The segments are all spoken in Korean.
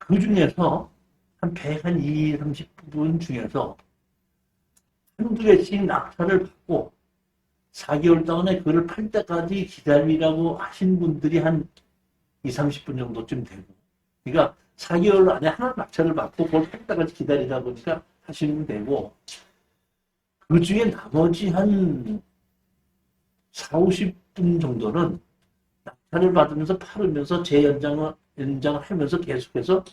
그 중에서 한 100, 한 20, 30분 중에서 한두 개씩 낙찰을 받고 4개월 동안에 그걸 팔 때까지 기다리라고 하신 분들이 한 2, 30분 정도쯤 되고, 그러니까 4개월 안에 하나 낙찰을 받고 그걸 팔 때까지 기다리다 보니까 하시면 되고, 그 중에 나머지 한 4, 50분 정도는 낙찰을 받으면서 팔으면서 연장을 하면서 계속해서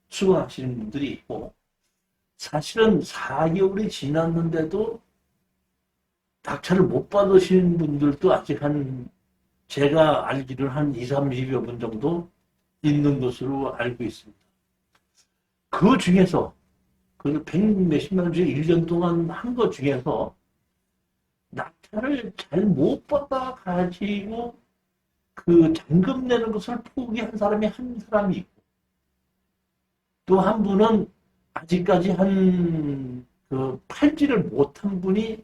수강하시는 분들이 있고, 사실은 4개월이 지났는데도 낙찰을 못 받으시는 분들도 아직 제가 알기로는 한 2, 30여 분 정도 있는 것으로 알고 있습니다. 그 중에서, 그 100 몇십만 원 중에 1년 동안 한 것 중에서 낙찰을 잘 못 받아가지고 그 잔금 내는 것을 포기한 사람이 한 사람이 있고, 또 한 분은 아직까지 팔지를 못한 분이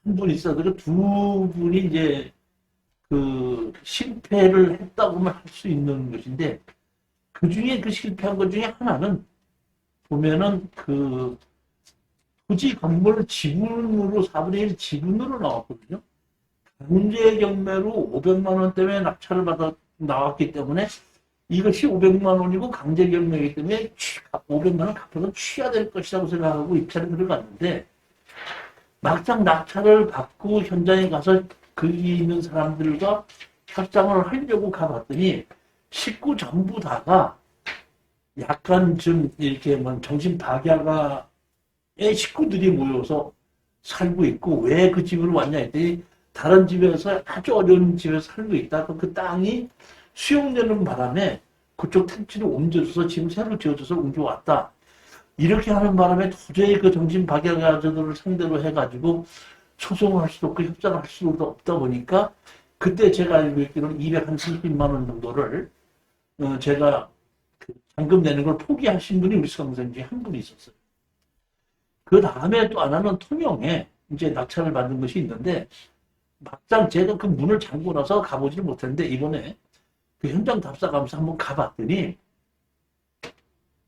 한 분 있어요. 그리고 두 분이 이제 실패를 했다고만 할 수 있는 것인데, 그 중에 그 실패한 것 중에 하나는 보면은 토지 건물 지분으로 4분의 1 지분으로 나왔거든요. 강제 경매로 500만 원 때문에 낙찰을 받아 나왔기 때문에 이것이 500만 원이고 강제 경매이기 때문에 500만 원 갚아서 취해야 될 것이라고 생각하고 입찰에 들어갔는데, 막상 낙찰을 받고 현장에 가서 거기 있는 사람들과 협상을 하려고 가봤더니 식구 전부 다가 약간 좀 이렇게 정신박약의 식구들이 모여서 살고 있고, 왜 그 집으로 왔냐 했더니 다른 집에서 아주 어려운 집에서 살고 있다. 그 땅이 수용되는 바람에 그쪽 택지로 옮겨줘서 지금 새로 지어져서 옮겨왔다. 이렇게 하는 바람에 도저히 그 정신박약자들을 상대로 해가지고 소송할 수도 없고 협상할 수도 없다 보니까, 그때 제가 알고 있기로는 230만 원 정도를 제가 잔금 내는 걸 포기하신 분이 우리 수강생 중에 한 분이 있었어요. 그 다음에 또 하나는 통영에 이제 낙찰을 받은 것이 있는데, 막상 제가 그 문을 잠고 나서 가보지를 못했는데, 이번에 그 현장 답사 가면서 한번 가봤더니,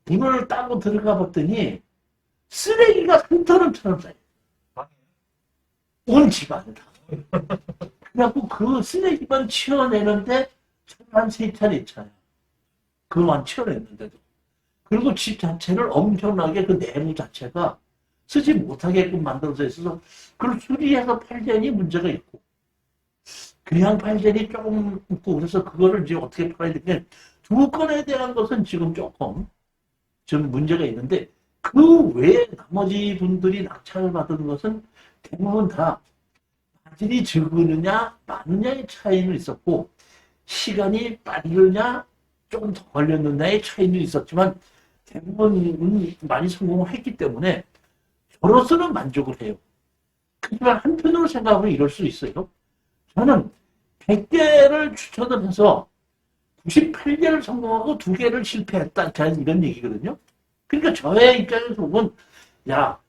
문을 따고 들어가 봤더니 쓰레기가 산터름처럼 쌓여. 온 집안에 다. 그래갖고 그 쓰레기만 치워내는데 한 3차례 있잖아요. 그만 치워냈는데도. 그리고 집 자체를 엄청나게 그 내부 자체가 쓰지 못하게끔 만들어져 있어서 그걸 수리해서 팔자니 문제가 있고, 그냥 팔자니 조금 있고, 그래서 그거를 이제 어떻게 팔아야 되냐. 두 건에 대한 것은 지금 조금 좀 문제가 있는데, 그 외에 나머지 분들이 낙찰을 받은 것은 대부분 다 마진이 적으느냐 많느냐의 차이는 있었고, 시간이 빠르느냐 조금 더 걸렸느냐의 차이는 있었지만, 대부분 많이 성공을 했기 때문에 저로서는 만족을 해요. 하지만 한편으로 생각하면 이럴 수 있어요. 저는 100개를 추천을 해서 98개를 성공하고 2개를 실패했다. 이런 얘기거든요. 그러니까 저의 입장에서 보면, 야,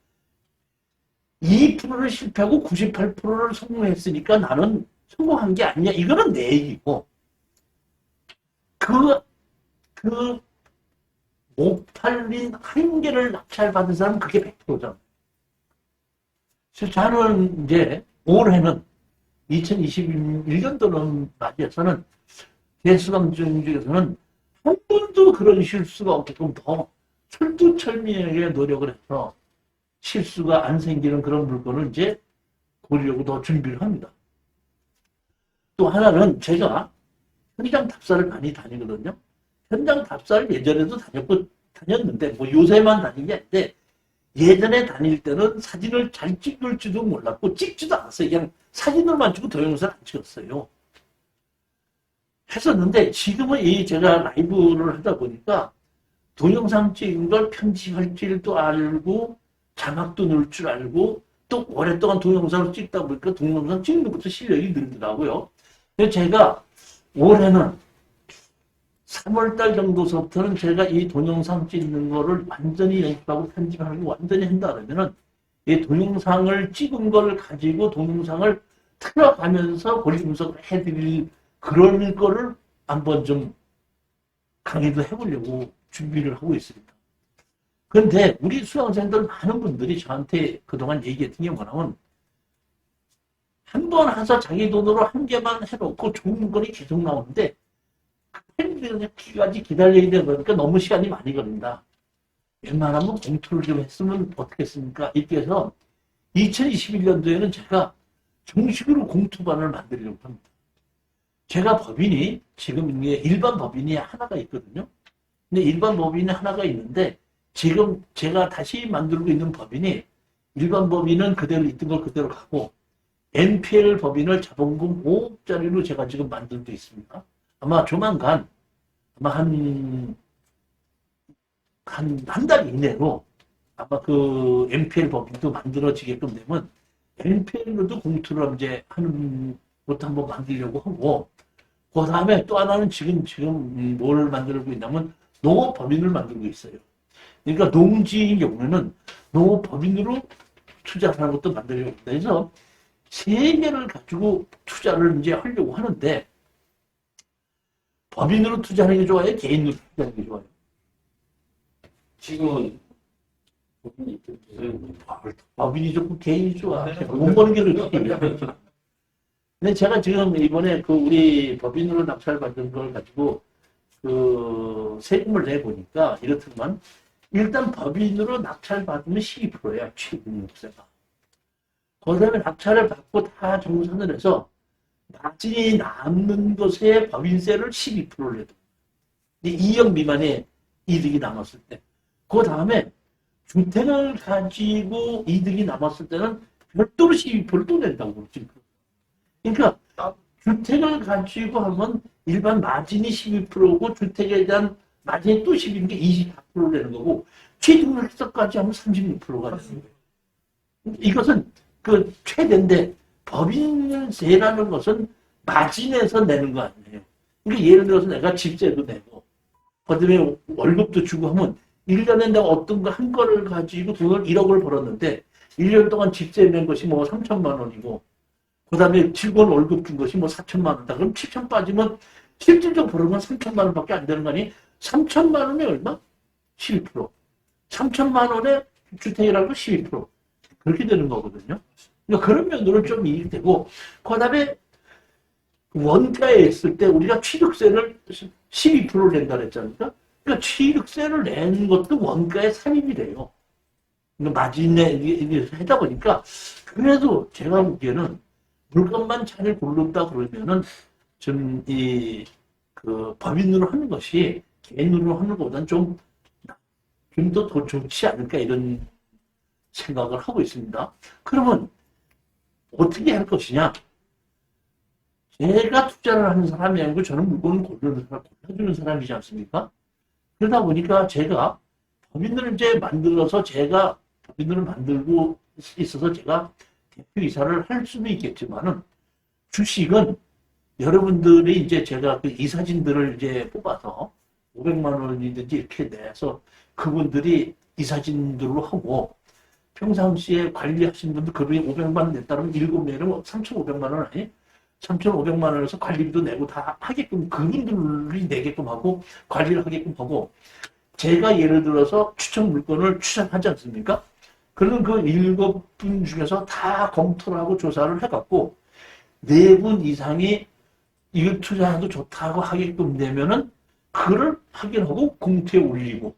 2%를 실패하고 98%를 성공했으니까 나는 성공한 게 아니냐. 이거는 내 얘기고, 못 팔린 1개를 낙찰받은 사람은 그게 100%잖아. 그래서 저는 이제 올해는 2021년도는 맞이해서는 대수강 중에서는 한 번도 그런 실수가 없게끔 더 철두철미하게 노력을 해서 실수가 안 생기는 그런 물건을 이제 고르려고 더 준비를 합니다. 또 하나는 제가 현장 답사를 많이 다니거든요. 현장 답사를 예전에도 다녔는데, 뭐 요새만 다닌 게 아닌데, 예전에 다닐 때는 사진을 잘 찍을지도 몰랐고 찍지도 않았어요. 그냥 사진으로만 찍고 동영상을 안 찍었어요. 했었는데, 지금은 제가 라이브를 하다 보니까 동영상 찍은 걸 편집할 줄도 알고 자막도 넣을 줄 알고, 또 오랫동안 동영상을 찍다 보니까 동영상 찍는 것도 실력이 늘더라고요. 그래서 제가 올해는 3월달 정도서부터는 제가 이 동영상 찍는 거를 완전히 연습하고 편집하고 완전히 한다 그러면은, 이 동영상을 찍은 걸 가지고 동영상을 틀어가면서 권리 분석을 해드릴 그런 거를 한번 좀 강의도 해보려고 준비를 하고 있습니다. 그런데 우리 수강생들 많은 분들이 저한테 그동안 얘기했던 게 뭐냐면 한 번 해서 자기 돈으로 한 개만 해놓고 좋은 물건이 계속 나오는데 팬들까지 기다려야 되다 보니까 너무 시간이 많이 걸린다. 웬만하면 공투를 좀 했으면 어떻겠습니까? 이렇게 해서 2021년도에는 제가 정식으로 공투반을 만들려고 합니다. 제가 법인이 지금 이게 일반 법인이 하나가 있거든요. 근데 일반 법인이 하나가 있는데 지금 제가 다시 만들고 있는 법인이 일반 법인은 그대로 있던 걸 그대로 가고 NPL 법인을 자본금 5억짜리로 제가 지금 만들고 있습니다. 아마 조만간 아마 한 달 이내로 아마 그 NPL 법인도 만들어지게끔 되면 NPL로도 공투를 이제 하는 것도 한번 만들려고 하고 그 다음에 또 하나는 지금 뭘 만들고 있냐면 농업법인을 만들고 있어요. 그러니까 농지의 경우에는 농업법인으로 투자하는 것도 만들려고 합니다. 그래서 세 개를 가지고 투자를 이제 하려고 하는데 법인으로 투자하는 게 좋아요? 개인으로 투자하는 게 좋아요? 지금은 법인이 좋고 개인이 좋아. 돈 버는 게 그렇지. 근데 제가 지금 이번에 그 우리 법인으로 낙찰받은 걸 가지고 그 세금을 내보니까 이렇더만 일단 법인으로 낙찰받으면 12%야. 취득세가. 그 다음에 낙찰을 받고 다 정산을 해서 마진이 남는 것에 법인세를 12%를 내도 2억 미만의 이득이 남았을 때. 그 다음에 주택을 가지고 이득이 남았을 때는 별도로 12%를 또 낸다고 그러지. 그러니까 주택을 가지고 하면 일반 마진이 12%고 주택에 대한 마진이 또 12%인 게 24%를 내는 거고 취득세까지 하면 36%가 되는 거예요. 이것은 그 최대인데 법인세라는 것은 마진에서 내는 거 아니에요. 그러니까 예를 들어서 내가 집세도 내고 그다음에 월급도 주고 하면 1년에 내가 어떤 거 한 거를 가지고 돈을 1억을 벌었는데 1년 동안 집세 낸 것이 뭐 3천만 원이고 그 다음에 직원 월급 준 것이 뭐 4천만 원이다. 그럼 7천 빠지면 실질적으로 벌은 건 3천만 원밖에 안 되는 거 아니? 3천만 원에 얼마? 12%. 3천만 원에 주택이라고 12%. 그렇게 되는 거거든요. 그러니까 그런 면으로 좀 이익이 되고 그 다음에 원가에 있을 때 우리가 취득세를 12%를 낸다 그랬잖아요. 그러니까 취득세를 내는 것도 원가에 삽입이 돼요. 마진에 이게 하다 보니까 그래도 제가 보기에는 물건만 잘 고른다 그러면은 좀 그 법인으로 하는 것이 개인으로 하는 것보다는 좀 더 좋지 않을까 이런 생각을 하고 있습니다. 그러면 어떻게 할 것이냐? 제가 투자를 하는 사람이 아니고 저는 물건을 골라주는 사람이지 않습니까? 그러다 보니까 제가 법인을 이제 만들어서 제가 법인을 만들고 있어서 제가 대표이사를 할 수도 있겠지만은 주식은 여러분들이 이제 제가 그 이사진들을 이제 뽑아서 500만 원이든지 이렇게 내서 그분들이 이사진들로 하고 평상시에 관리하신 분들 그분이 500만 원 냈다면 7명이면 3,500만 원 아니? 3,500만 원에서 관리비도 내고 다 하게끔 그분들이 내게끔 하고 관리를 하게끔 하고 제가 예를 들어서 추천 물건을 추천하지 않습니까? 그러면 그 7분 중에서 다 검토를 하고 조사를 해갖고 4분 이상이 이거 투자해도 좋다고 하게끔 되면은 그걸 확인하고 공투에 올리고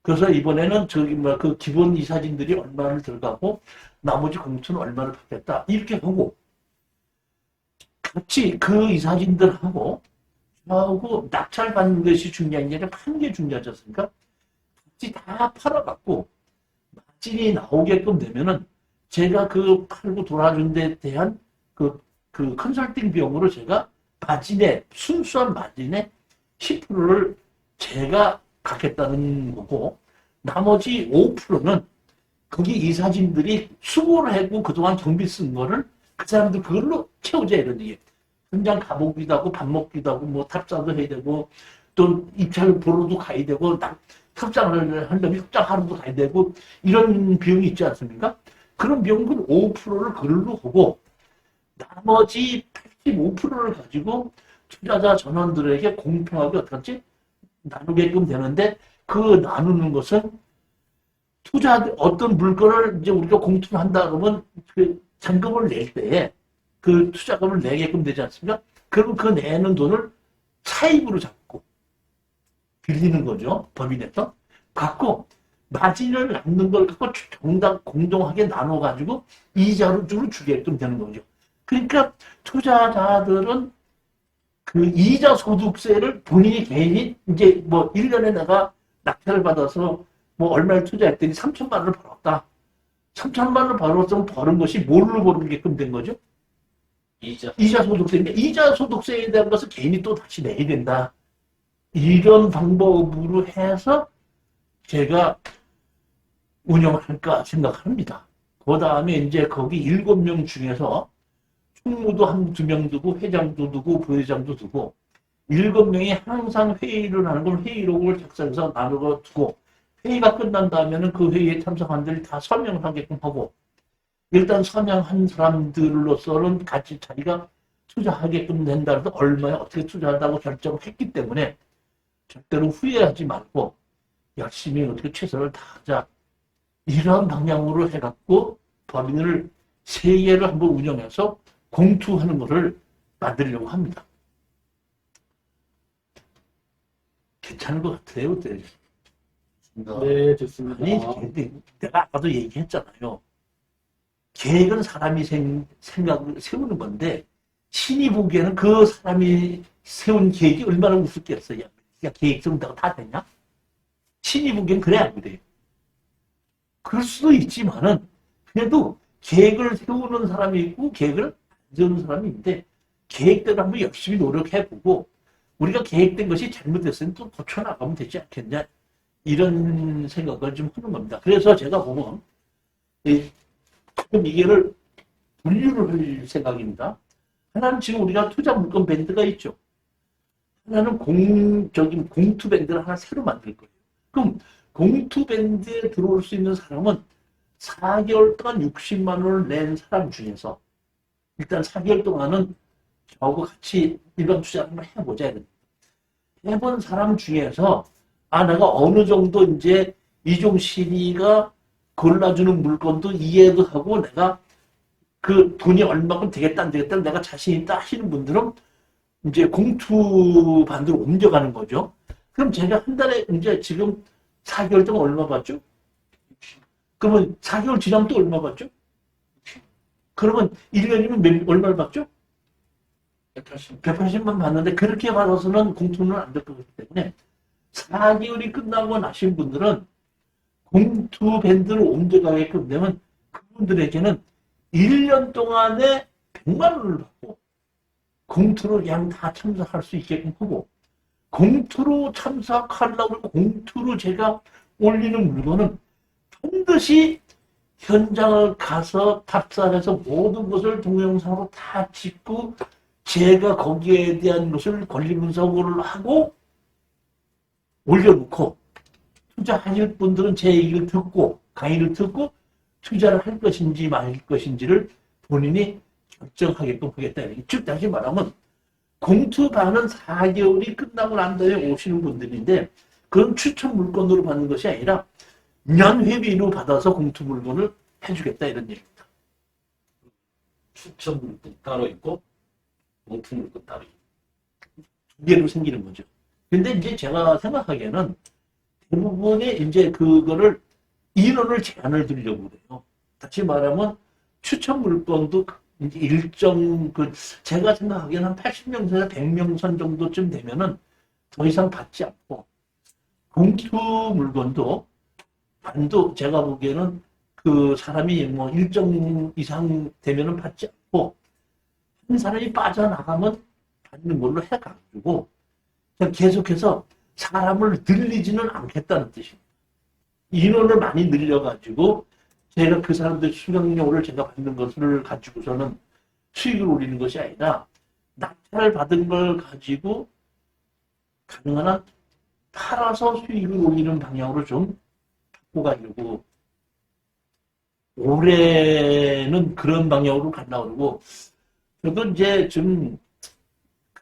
그래서 이번에는 그 기본 이사진들이 얼마를 들어가고 나머지 공투는 얼마를 받겠다 이렇게 하고 같이 그 이사진들하고 저하고 낙찰받는 것이 중요한 게 아니라 파는 게 중요하지 않습니까? 같이 다 팔아갖고 마진이 나오게끔 되면은 제가 그 팔고 돌아준 데 대한 그 컨설팅 비용으로 제가 순수한 마진의 10%를 제가 갖겠다는 거고 나머지 5%는 거기 이사진들이 수고를 하고 그동안 경비 쓴 거를 그 사람들 그걸로 채우자 이런 얘기예요. 현장 가보기도 하고 밥 먹기도 하고 뭐 탑사도 해야 되고 또 입찰 보러도 가야 되고 협상을 하려면 협상하러도 가야 되고 이런 비용이 있지 않습니까? 그런 비용은 5%를 그걸로 하고 나머지 85%를 가지고 투자자 전원들에게 공평하게 어떻게 나누게끔 되는데 그 나누는 것은 투자 어떤 물건을 이제 우리가 공투를 한다 그러면 그 잔금을 낼 때에 그 투자금을 내게끔 되지 않습니까? 그러면 그 내는 돈을 차입으로 잡고 빌리는 거죠. 법인에서. 갖고 마진을 남는 걸 갖고 공동하게 나눠가지고 이자로 주게끔 되는 거죠. 그러니까 투자자들은 그 이자 소득세를 본인이 개인이 이제 뭐 1년에 내가 낙찰을 받아서 뭐 얼마를 투자했더니 3천만 원을 벌었다. 3천만 원을 벌었으면 버는 것이 뭘로 벌게끔 된 거죠? 이자 소득세인데 이자 소득세에 대한 것을 개인이 또 다시 내야 된다. 이런 방법으로 해서 제가 운영할까 생각합니다. 그 다음에 이제 거기 7명 중에서 총무도 한두 명 두고 회장도 두고 부회장도 두고 7명이 항상 회의를 하는 걸 회의록을 작성해서 나누어 두고 회의가 끝난 다음에는 그 회의에 참석한 들이 다 서명하게끔 하고 일단 서명한 사람들로서는 같이 자기가 투자하게끔 된다 해서 얼마에 어떻게 투자한다고 결정을 했기 때문에 절대로 후회하지 말고 열심히 어떻게 최선을 다하자. 이런 방향으로 해갖고 법인을 3개를 한번 운영해서 공투하는 것을 만들려고 합니다. 괜찮은 것 같아요. 네, 좋습니다. 아니, 내가 아까도 얘기했잖아요. 계획은 사람이 생각을 세우는 건데 신이 보기에는 그 사람이 세운 계획이 얼마나 우습겠어요. 야, 계획 세운다고 다 되냐? 신이 보기엔 그래 안 그래요? 그럴 수도 있지만은 그래도 계획을 세우는 사람이 있고 계획을 안 세우는 사람이 있는데 계획대로 한번 열심히 노력해보고 우리가 계획된 것이 잘못됐으면 또 고쳐나가면 되지 않겠냐 이런 생각을 좀 하는 겁니다. 그래서 제가 보면 이게를 분류를 할 생각입니다. 하나는 지금 우리가 투자 물건 밴드가 있죠. 하나는 공투 밴드를 하나 새로 만들 거예요. 그럼 공투 밴드에 들어올 수 있는 사람은 4개월 동안 60만 원을 낸 사람 중에서 일단 4개월 동안은 저하고 같이 일반 투자를 한번 해보자. 해본 사람 중에서 내가 어느 정도 이제 이종신이가 골라주는 물건도 이해도 하고 내가 그 돈이 얼마큼 되겠다 안 되겠다 내가 자신 있다 하시는 분들은 이제 공투 반대로 옮겨가는 거죠. 그럼 제가 한 달에 이제 지금 4개월 동안 얼마 받죠? 그러면 4개월 지나면 또 얼마 받죠? 그러면 1년이면 얼마를 받죠? 180만 받는데 그렇게 받아서는 공투는 안 될 거기 때문에 4개월이 끝나고 나신 분들은 공투 밴드로 옮겨가게끔 되면 그분들에게는 1년 동안에 100만 원을 받고 공투로 그냥 다 참석할 수 있게끔 하고 공투로 참석하려고 공투로 제가 올리는 물건은 반드시 현장을 가서 탑산해서 모든 것을 동영상으로 다 찍고 제가 거기에 대한 것을 권리 분석을 하고 올려놓고 투자하실 분들은 제 얘기를 듣고 강의를 듣고 투자를 할 것인지 말 것인지를 본인이 결정하게끔 하겠다. 즉 다시 말하면 공투반은 4개월이 끝나고 난 다음에 오시는 분들인데 그건 추천 물건으로 받는 것이 아니라 연회비로 받아서 공투 물건을 해주겠다 이런 얘기입니다. 추천 물건 따로 있고 공투 물건 따로 있고 2개로 생기는 거죠. 근데 이제 제가 생각하기에는 대부분의 이제 그거를 인원을 제한을 두려고 그래요. 다시 말하면 추천 물건도 이제 일정 제가 생각하기에는 한 80명에서 100명 선 정도쯤 되면은 더 이상 받지 않고 공투 물건도 반도 제가 보기에는 그 사람이 뭐 일정 이상 되면은 받지 않고 한 사람이 빠져나가면 받는 걸로 해가지고 그냥 계속해서 사람을 늘리지는 않겠다는 뜻입니다. 인원을 많이 늘려가지고 제가 그 사람들 수령료를 제가 받는 것을 가지고서는 수익을 올리는 것이 아니라 낙찰을 받은 걸 가지고 가능한 한 팔아서 수익을 올리는 방향으로 좀 바꿔가려고 올해는 그런 방향으로 가려고 그러고 저도 이제 좀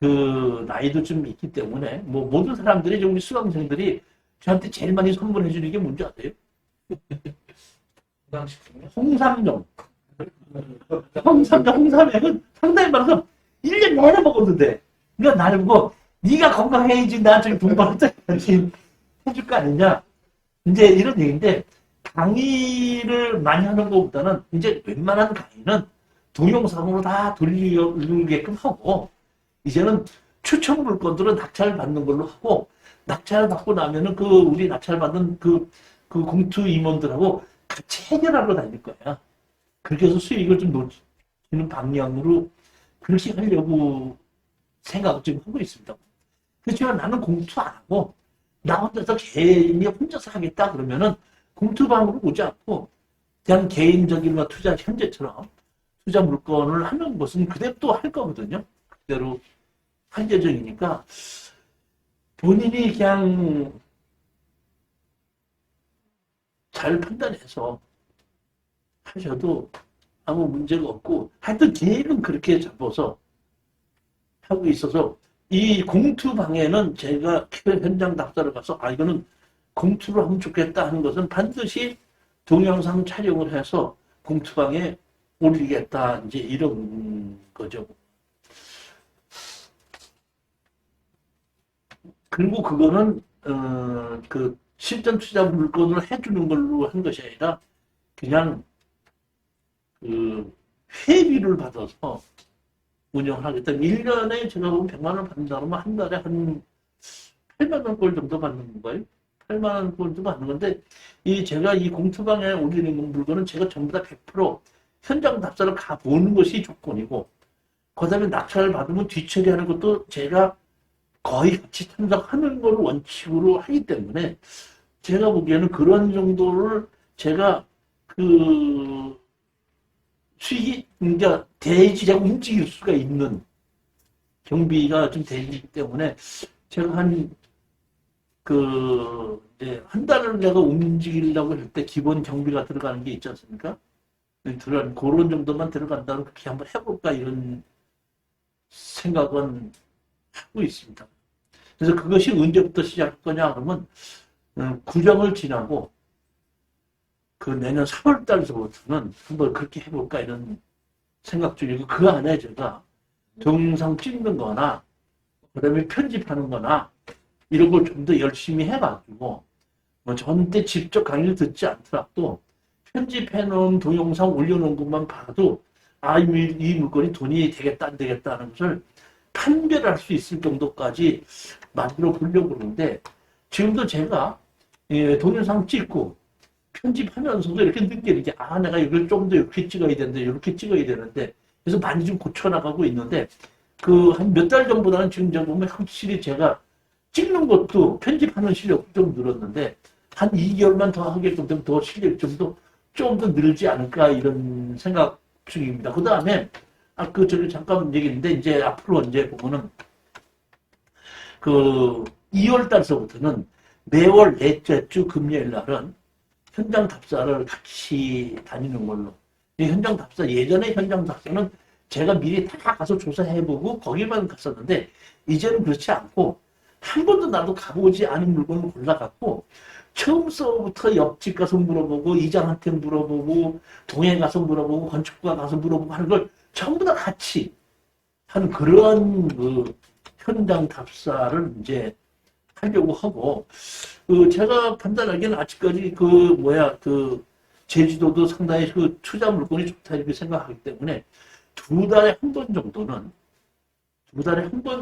그 나이도 좀 있기 때문에 뭐 모든 사람들이 우리 수강생들이 저한테 제일 많이 선물해 주는 게 뭔지 아세요? 건강식품이요? 홍삼정. 홍삼액은 상당히 많아서 1년 내내 먹어도 돼. 그러니까 나를 보고 네가 건강해야지 나한테 돈 벌었다지 해줄 거 아니냐. 이제 이런 얘기인데 강의를 많이 하는 것보다는 이제 웬만한 강의는 동영상으로 다 돌리게끔 하고 이제는 추천 물건들은 낙찰 받는 걸로 하고 낙찰 받고 나면은 그 우리 낙찰 받은 그 공투 임원들하고 같이 해결하러 다닐 거야. 그렇게 해서 수익을 좀 놓치는 방향으로 그렇게 하려고 생각을 지금 하고 있습니다. 그렇지만 나는 공투 안 하고 나 혼자서 개인이 혼자서 하겠다 그러면은 공투방으로 오지 않고 그냥 개인적인 투자 현재처럼 투자 물건을 하는 것은 그대로 또 할 거거든요. 그대로 할 예정이니까 본인이 그냥 잘 판단해서 하셔도 아무 문제가 없고 하여튼 계획은 그렇게 잡아서 하고 있어서 이 공투방에는 제가 현장 답사를 가서 이거는 공투를 하면 좋겠다 하는 것은 반드시 동영상 촬영을 해서 공투방에 올리겠다 이제 이런 거죠. 그리고 그거는 그 실전 투자 물건을 해주는 걸로 한 것이 아니라 그냥 그 회비를 받아서 운영을 하겠다. 1년에 제가 보면 100만 원 받는다 그러면 한 달에 한 8만 원 꼴 정도 받는 건가요? 8만 원 꼴 정도 받는 건데 제가 이 공투방에 올리는 물건은 제가 전부 다 100% 현장 답사를 가보는 것이 조건이고 그다음에 낙찰을 받으면 뒤처리하는 것도 제가 거의 같이 참석하는 걸 원칙으로 하기 때문에 제가 보기에는 그런 정도를 제가 그 수익이 그러니까 대지자가 움직일 수가 있는 경비가 좀 되기 때문에 제가 한 달을 내가 움직이려고 할 때 기본 경비가 들어가는 게 있지 않습니까? 그런 정도만 들어간다면 그렇게 한번 해볼까 이런 생각은 하고 있습니다. 그래서 그것이 언제부터 시작할 거냐 그러면 구정을 지나고 그 내년 3월 달서부터는 한번 그렇게 해볼까 이런 생각 중이고 그 안에 제가 동영상 찍는 거나 그다음에 편집하는 거나 이런 걸 좀 더 열심히 해가지고 뭐 저한테 직접 강의를 듣지 않더라도 편집해 놓은 동영상 올려놓은 것만 봐도 이 물건이 돈이 되겠다 안 되겠다 하는 것을 판별할 수 있을 정도까지 만들어 보려고 그러는데 지금도 제가 동영상 찍고 편집하면서도 이렇게 느끼는 게 내가 이걸 좀 더 이렇게 찍어야 되는데 이렇게 찍어야 되는데 그래서 많이 좀 고쳐나가고 있는데 그 한 몇 달 전보다는 지금 제가 보면 확실히 제가 찍는 것도 편집하는 실력도 좀 늘었는데 한 2개월만 더 하게끔 되면 더 실력 좀 더 늘지 않을까 이런 생각 중입니다. 그 다음에 저기 잠깐 얘기했는데 이제 앞으로 이제 보면은 그 2월 달서부터는 매월 넷째 주 금요일 날은 현장 답사를 같이 다니는 걸로. 이 현장 답사 예전에 현장 답사는 제가 미리 다 가서 조사해보고 거기만 갔었는데 이제는 그렇지 않고 한 번도 나도 가보지 않은 물건을 골라갖고 처음서부터 옆집 가서 물어보고 이장한테 물어보고 동해 가서 물어보고 건축가 가서 물어보고 하는 걸 전부 다 같이 하는 그런 그 현장 답사를 이제 하려고 하고 제가 판단하기에는 아직까지 제주도도 상당히 그 투자 물건이 좋다 이렇게 생각하기 때문에 두 달에 한 번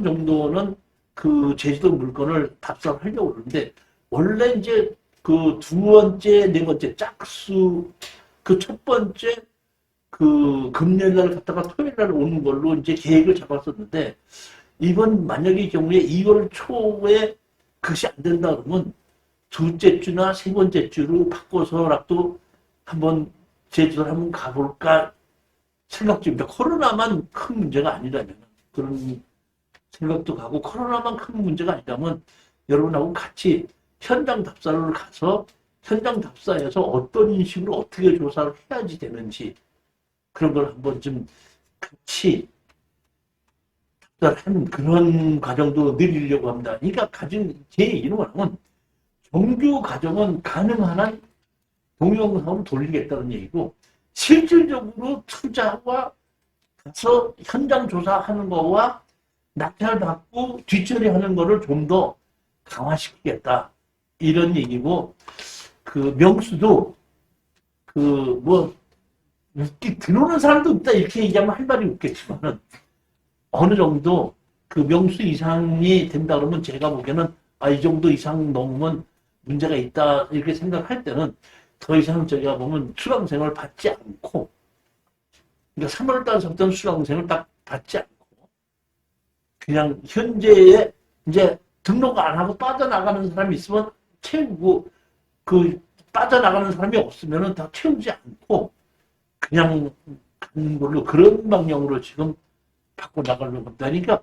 정도는 그 제주도 물건을 답사를 하려고 그러는데 원래 이제 그 두 번째, 네 번째 짝수 그 첫 번째 그 금요일 날 갔다가 토요일 날 오는 걸로 이제 계획을 잡았었는데 이번 만약의 경우에 2월 초에 그것이 안 된다 그러면 둘째 주나 세 번째 주로 바꿔서라도 한번 제주도를 한번 가볼까 생각 중입니다. 코로나만 큰 문제가 아니라면 그런 생각도 가고 코로나만 큰 문제가 아니라면 여러분하고 같이 현장 답사를 가서 현장 답사에서 어떤 인식으로 어떻게 조사를 해야지 되는지 그런 걸 한번 좀 같이 한 그런 과정도 늘리려고 합니다. 그러니까 가진 제 얘기는 뭐냐면 정규 과정은 가능한 한 동영상으로 돌리겠다는 얘기고 실질적으로 투자와 가서 현장 조사하는 거와 낙찰받고 뒷처리하는 거를 좀 더 강화시키겠다 이런 얘기고 그 명수도 그 뭐 들어오는 사람도 없다 이렇게 얘기하면 할 말이 없겠지만은 어느 정도 그 명수 이상이 된다 그러면 제가 보기에는 이 정도 이상 넘으면 문제가 있다 이렇게 생각할 때는 더 이상 저희가 보면 수강생을 받지 않고 그러니까 3월 달서부터는 수강생을 딱 받지 않고 그냥 현재에 이제 등록 안 하고 빠져나가는 사람이 있으면 채우고 그 빠져나가는 사람이 없으면은 다 채우지 않고 그냥 가는 걸로 그런 방향으로 지금 바꿔 나가려고 합니다. 그러니까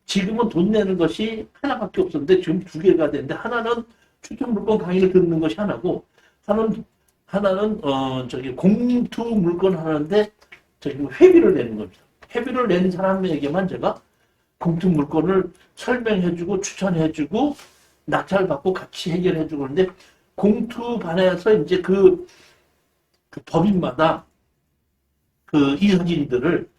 지금은 돈 내는 것이 하나밖에 없었는데 지금 두 개가 되는데 하나는 추천 물건 강의를 듣는 것이 하나고 하나는 저기 공투 물건 하는데 저기 회비를 내는 겁니다. 회비를 낸 사람에게만 제가 공투 물건을 설명해주고 추천해주고 낙찰받고 같이 해결해주고 그러는데 공투반에서 이제 그 법인마다 그 이사진들을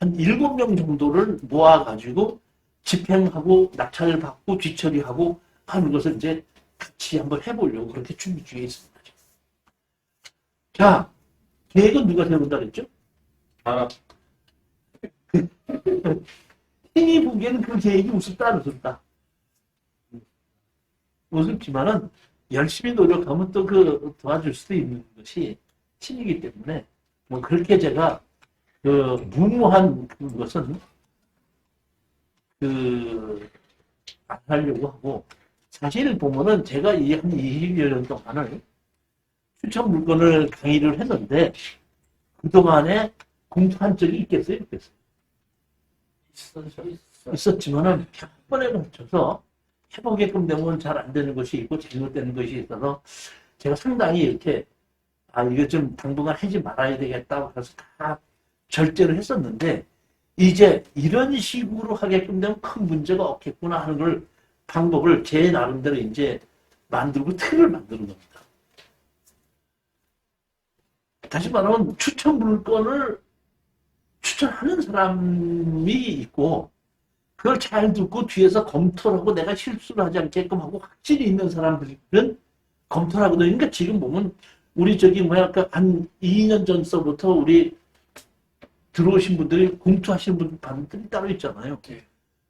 한 7명 정도를 모아가지고 집행하고 낙찰을 받고 뒤처리하고 하는 것을 이제 같이 한번 해보려고 그렇게 준비 중에 있습니다. 자, 계획은 누가 세운다 그랬죠? 행위 보기에는 그 계획이 우습다, 우습다. 우습지만은 열심히 노력하면 또 그 도와줄 수도 있는 것이 신이기 때문에 뭐 그렇게 제가 그 무모한 것은 안 하려고 하고 사실 보면은 제가 이 한 20여 년 동안을 추천 물건을 강의를 했는데 그동안에 공투한 적이 있겠어요? 있었지만은 한 번에 걸쳐서 해보게끔 되면 잘 안 되는 것이 있고 잘못되는 것이 있어서 제가 상당히 이렇게 이거 좀 당분간 하지 말아야 되겠다 그래서 다 절제를 했었는데 이제 이런 식으로 하게끔 되면 큰 문제가 없겠구나 하는 걸 방법을 제 나름대로 이제 만들고 틀을 만드는 겁니다. 다시 말하면 추천 물건을 추천하는 사람이 있고 그걸 잘 듣고 뒤에서 검토를 하고 내가 실수를 하지 않게끔 하고 확실히 있는 사람들은 검토를 하거든요. 그러니까 지금 보면 우리 한 2년 전서부터 우리 들어오신 분들이 공투하시는 분들이 따로 있잖아요.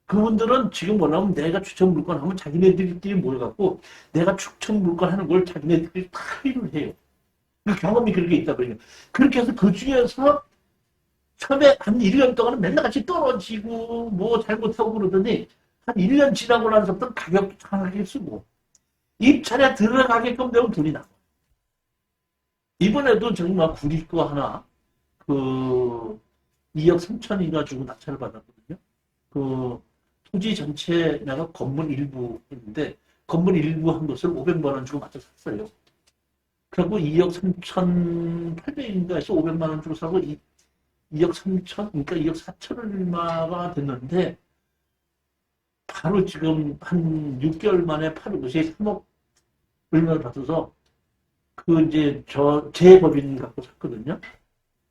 그분들은 지금 뭐냐면 내가 추천 물건 하면 자기네들끼리 모여갖고 내가 추천 물건 하는 걸 자기네들끼리 다 일을 해요. 그 경험이 그렇게 있다 보니까 그렇게 해서 그 중에서 처음에 한 1년 동안은 맨날 같이 떨어지고 뭐 잘못하고 그러더니 한 1년 지나고 나서부터 가격도 장하게 쓰고 입찰에 들어가게끔 되면 돈이 나와. 이번에도 정말 구리 거 하나 그 2억 3천인가 주고 낙찰을 받았거든요. 그 토지 전체 내가 건물 일부 했는데 건물 일부 한 것을 500만 원 주고 맞춰 샀어요. 그리고 2억 3,800인가 해서 500만 원 주고 사고 2억 3천, 그러니까 2억 4천 얼마가 됐는데 바로 지금 한 6개월 만에 파는 것이 3억 얼마를 받아서 그 이제 제 법인 갖고 샀거든요.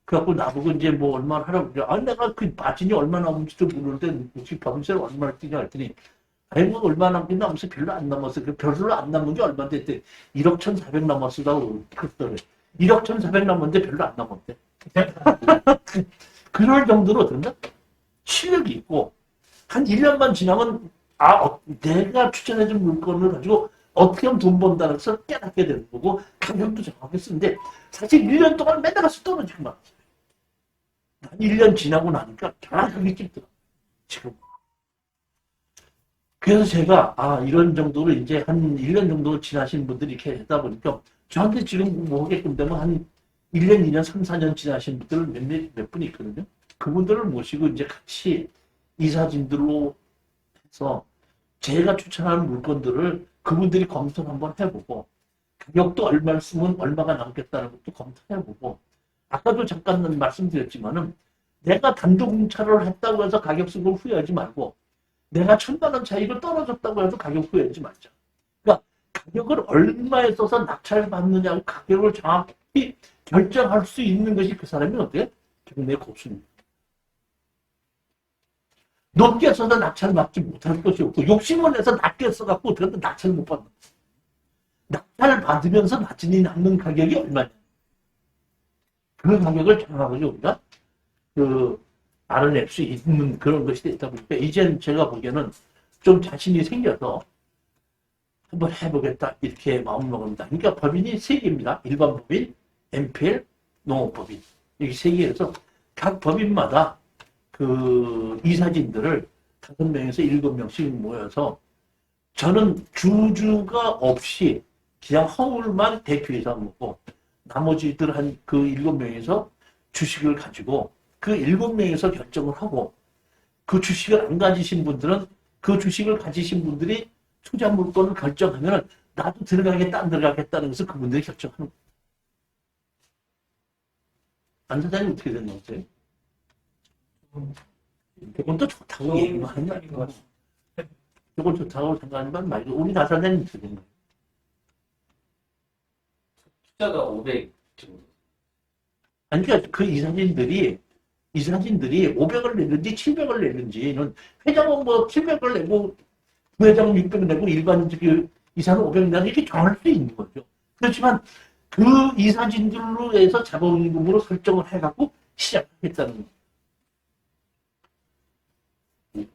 그래갖고 나보고 이제 뭐 얼마나 하라고 그래. 내가 그 마진이 얼마나 남은지도 모르는데 혹시 법인세를 얼마나 뛰냐 했더니 뭐 얼마 남긴 남았어? 별로 안 남았어. 별로 안 남은 게 얼마인데 했더니 1억 1,400 남았으라고 그랬더래. 1억 1,400 남았는데 별로 안 남았대. 그럴 정도로 된다? 실력이 있고 한 1년만 지나면 내가 추천해준 물건을 가지고 어떻게 하면 돈 번다는 것을 깨닫게 되는 거고 가격도 정확하게 쓰는데 사실 1년 동안 맨날 가서 떨어지고 말았어요. 한 1년 지나고 나니까 정확하게 찍더라. 지금. 그래서 제가 이런 정도로 이제 한 1년 정도 지나신 분들이 이렇게 했다 보니까 저한테 지금 뭐 하게끔 되면 한 1년, 2년, 3, 4년 지나신 분들 몇 분이 있거든요. 그분들을 모시고 이제 같이 이사진들로 해서 제가 추천하는 물건들을 그분들이 검토를 한번 해보고 가격도 얼마 쓰면 얼마가 남겠다는 것도 검토해보고 아까도 잠깐 말씀드렸지만은 내가 단독 공차를 했다고 해서 가격 쓴 걸 후회하지 말고 내가 1,000만 원 차이로 떨어졌다고 해도 가격 후회하지 말자. 그러니까 가격을 얼마에 써서 낙찰을 받느냐고 가격을 정확히 결정할 수 있는 것이 그 사람이 어때요? 경매 고수입니다. 높게 써서 낙찰을 받지 못할 것이 없고 욕심을 내서 낮게 써갖고 어떻게든 낙찰을 못 받는 거예요. 낙찰을 받으면서 낮은 남는 가격이 얼마냐. 그 가격을 정확하게 우리가 알아낼 수 있는 그런 것이 되다 보니까 이제는 제가 보기에는 좀 자신이 생겨서 한번 해보겠다 이렇게 마음먹습니다. 그러니까 법인이 3개입니다. 일반 법인, MPL, 농업법인 이렇게 3개에서 각 법인마다 그 이사진들을 5명에서 7명씩 모여서 저는 주주가 없이 그냥 허울만 대표이사 먹고 나머지들 한 그 7명에서 주식을 가지고 그 7명에서 결정을 하고 그 주식을 안 가지신 분들은 그 주식을 가지신 분들이 투자 물건을 결정하면 나도 들어가겠다 안 들어가겠다는 것을 그분들이 결정하는 거예요. 안 사장님 어떻게 되는 거세요? 그건 또 좋다고 얘기만 하는 거 아니고 이건 좋다고 생각하는 말고 우리 나사장님 어떻게 되는 거예요? 투자가 500 정도. 아니 그러니까 그 이사진들이 500을 내는지 700을 내는지는 회장은 뭐 700을 내고 부회장은 600 내고 일반적인 이사는 500 내는 이렇게 정할 수 있는 거죠. 그렇지만 그 이사진들로 해서 자본금으로 설정을 해갖고 시작하겠다는 거예요.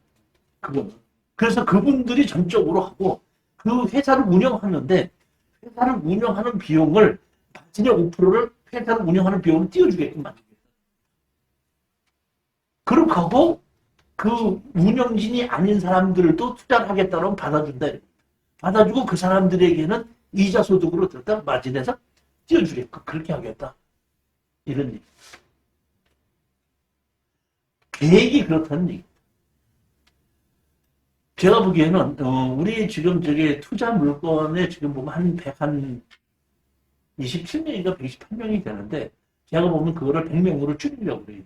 그거는. 그래서 그분들이 전적으로 하고 그 회사를 운영하는데 회사를 운영하는 비용을 마진의 5%를 회사를 운영하는 비용을 띄워주게끔 만듭니다. 그렇게 하고 그 운영진이 아닌 사람들도 투자를 하겠다면 받아준다. 받아주고 그 사람들에게는 이자 소득으로 들었다 마진에서 띄워주게끔 그렇게 하겠다. 이런 얘기. 계획이 그렇다는 얘기. 제가 보기에는 우리 지금 저기 투자 물건에 지금 보면 한 27명인가 128명이 되는데 제가 보면 그거를 100명으로 줄이려고 그래요.